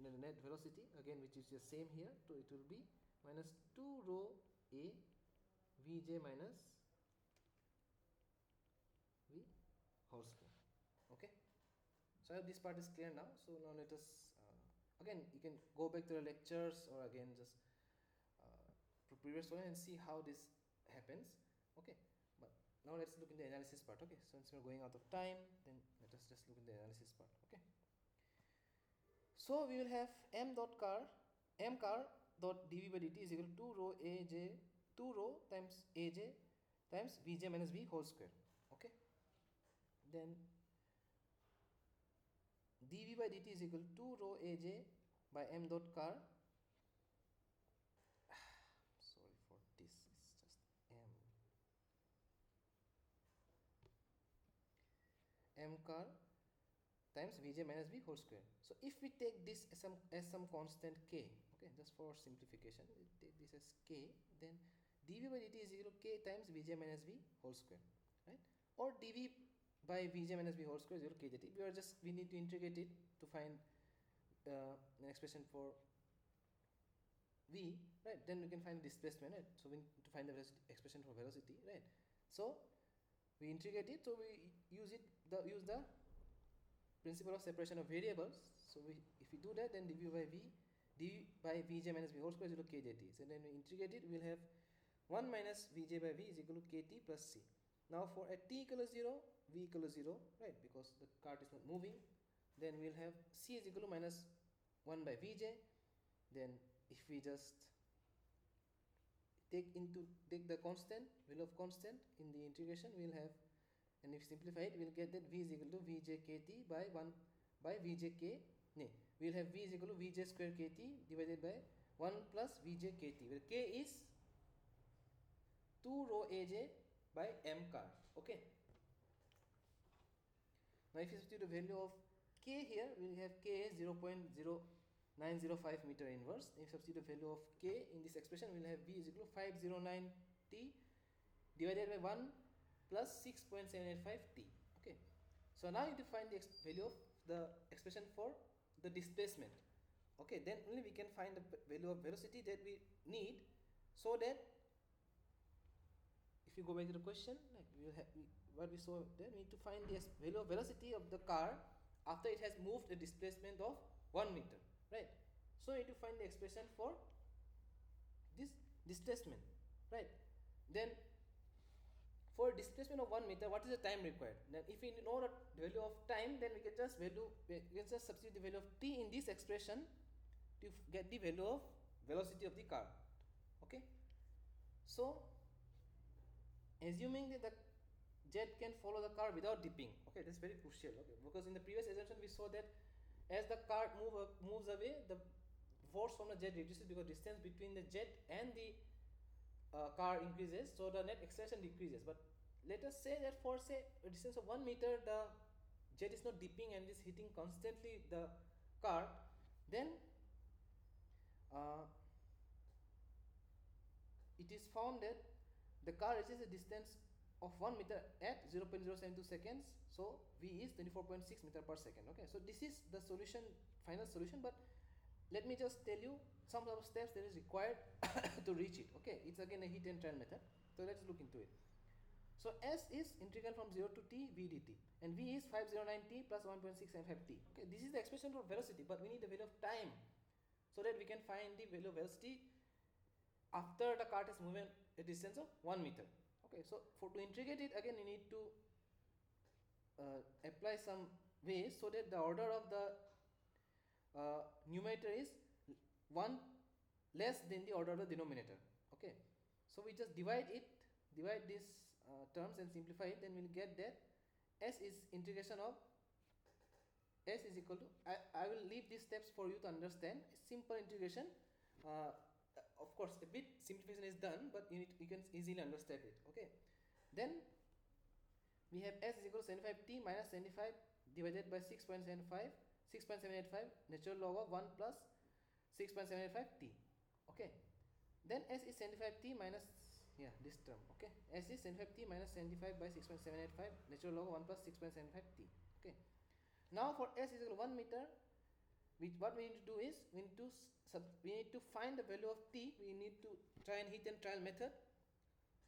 Net velocity again, which is the same here, so it will be minus 2 rho A Vj minus V whole square. Okay, so I hope this part is clear now. So now let us again, you can go back to the lectures or again just previous one and see how this happens. Okay, but now let's look in the analysis part. Okay, so since we're going out of time, then let us just look in the analysis part. Okay, so we will have m car dot dv by dt is equal to 2 rho aj 2 rho times aj times vj minus v whole square. Okay, then dv by dt is equal to 2 rho aj by m dot car. Sorry for this, it's just m car times vj minus v whole square. So if we take this as some constant k, okay, just for simplification, we take this as k, then dv by dt is equal to k times vj minus v whole square, right? Or dv by vj minus v whole square is equal to k dt. We need to integrate it to find an expression for v, right? Then we can find displacement, right? So we need to find the expression for velocity, right? So we integrate it, so we use the principle of separation of variables. So if we do that, then dv by vj minus v whole square is equal to k dt. So then we integrate it, we will have 1 minus vj by v is equal to kt plus c. Now for at t equal to 0, v equal to 0, right, because the cart is not moving, then we will have c is equal to minus 1 by vj. Then if we just take the constant, value of constant in the integration, we will have, and if simplify it, we will get that v is equal to vj kt by 1 by vj k. We will have v is equal to vj square kt divided by 1 plus vj kt, where k is 2 rho aj by m car. Okay, now if you substitute the value of k here, we will have k is 0.0905 meter inverse. If you substitute the value of k in this expression, we will have v is equal to 509 t divided by 1 plus 6.785 t. Okay, so now you need to find the value of the expression for the displacement. Okay, then only we can find the value of velocity that we need, so that if you go back to the question, like what we saw there, we need to find the value of velocity of the car after it has moved a displacement of 1 meter, right? So you need to find the expression for this displacement, right? Then for displacement of 1 meter, what is the time required? Then if we know the value of time, then we can just substitute the value of t in this expression to get the value of velocity of the car. Okay, so assuming that the jet can follow the car without dipping, okay, that's very crucial. Okay, because in the previous assumption we saw that as the car moves away, the force from the jet reduces because distance between the jet and the car increases, so the net acceleration decreases. But let us say that for a distance of 1 meter, the jet is not dipping and is hitting constantly the car, then it is found that the car reaches a distance of 1 meter at 0.072 seconds, so v is 24.6 meter per second. Okay, so this is the solution, final solution, but let me just tell you some of the steps that is required to reach it. Okay, it's again a hit and trial method, so let's look into it. So s is integral from 0 to t v dt, and v is 509 t plus 1.675 t. Okay, this is the expression for velocity, but we need the value of time so that we can find the value of velocity after the cart has moved a distance of 1 meter. Okay, so to integrate it, again you need to apply some ways so that the order of the numerator is 1 less than the order of the denominator. Okay, so we just divide these terms and simplify it, then we will get that s is integration of s is equal to, I will leave these steps for you to understand. Simple integration, of course a bit simplification is done, but you can easily understand it. Okay, then we have s is equal to 75t minus 75 divided by 6.785 natural log of 1 plus 6.785 t. Okay, then s is 75t minus Yeah, this term, okay. S is 75t minus 75 by 6.785, natural log of 1 plus 6.75t, okay. Now for S is equal to 1 meter, what we need to do is, we need to find the value of t. We need to try and hit and trial method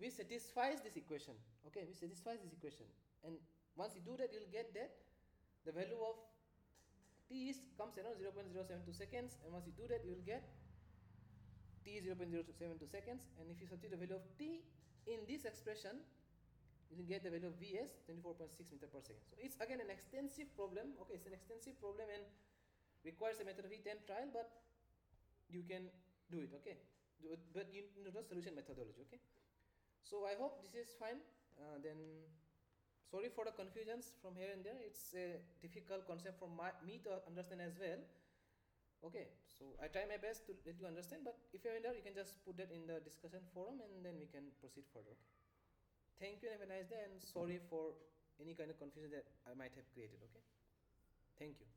which satisfies this equation, okay, which satisfies this equation. And once you do that, you will get that the value of t is comes around 0.072 seconds, and once you do that, you will get t is 0.072 seconds, and if you substitute the value of t in this expression, you will get the value of v as 24.6 meter per second. So it's again an extensive problem, okay, it's an extensive problem and requires a method of hit and trial, but you can do it, okay, but you know the solution methodology, okay. So I hope this is fine. Then sorry for the confusions from here and there. It's a difficult concept for me to understand as well. Okay, so I try my best to let you understand, but if you're in doubt, you can just put that in the discussion forum and then we can proceed further. Okay? Thank you and have a nice day, and sorry for any kind of confusion that I might have created. Okay, thank you.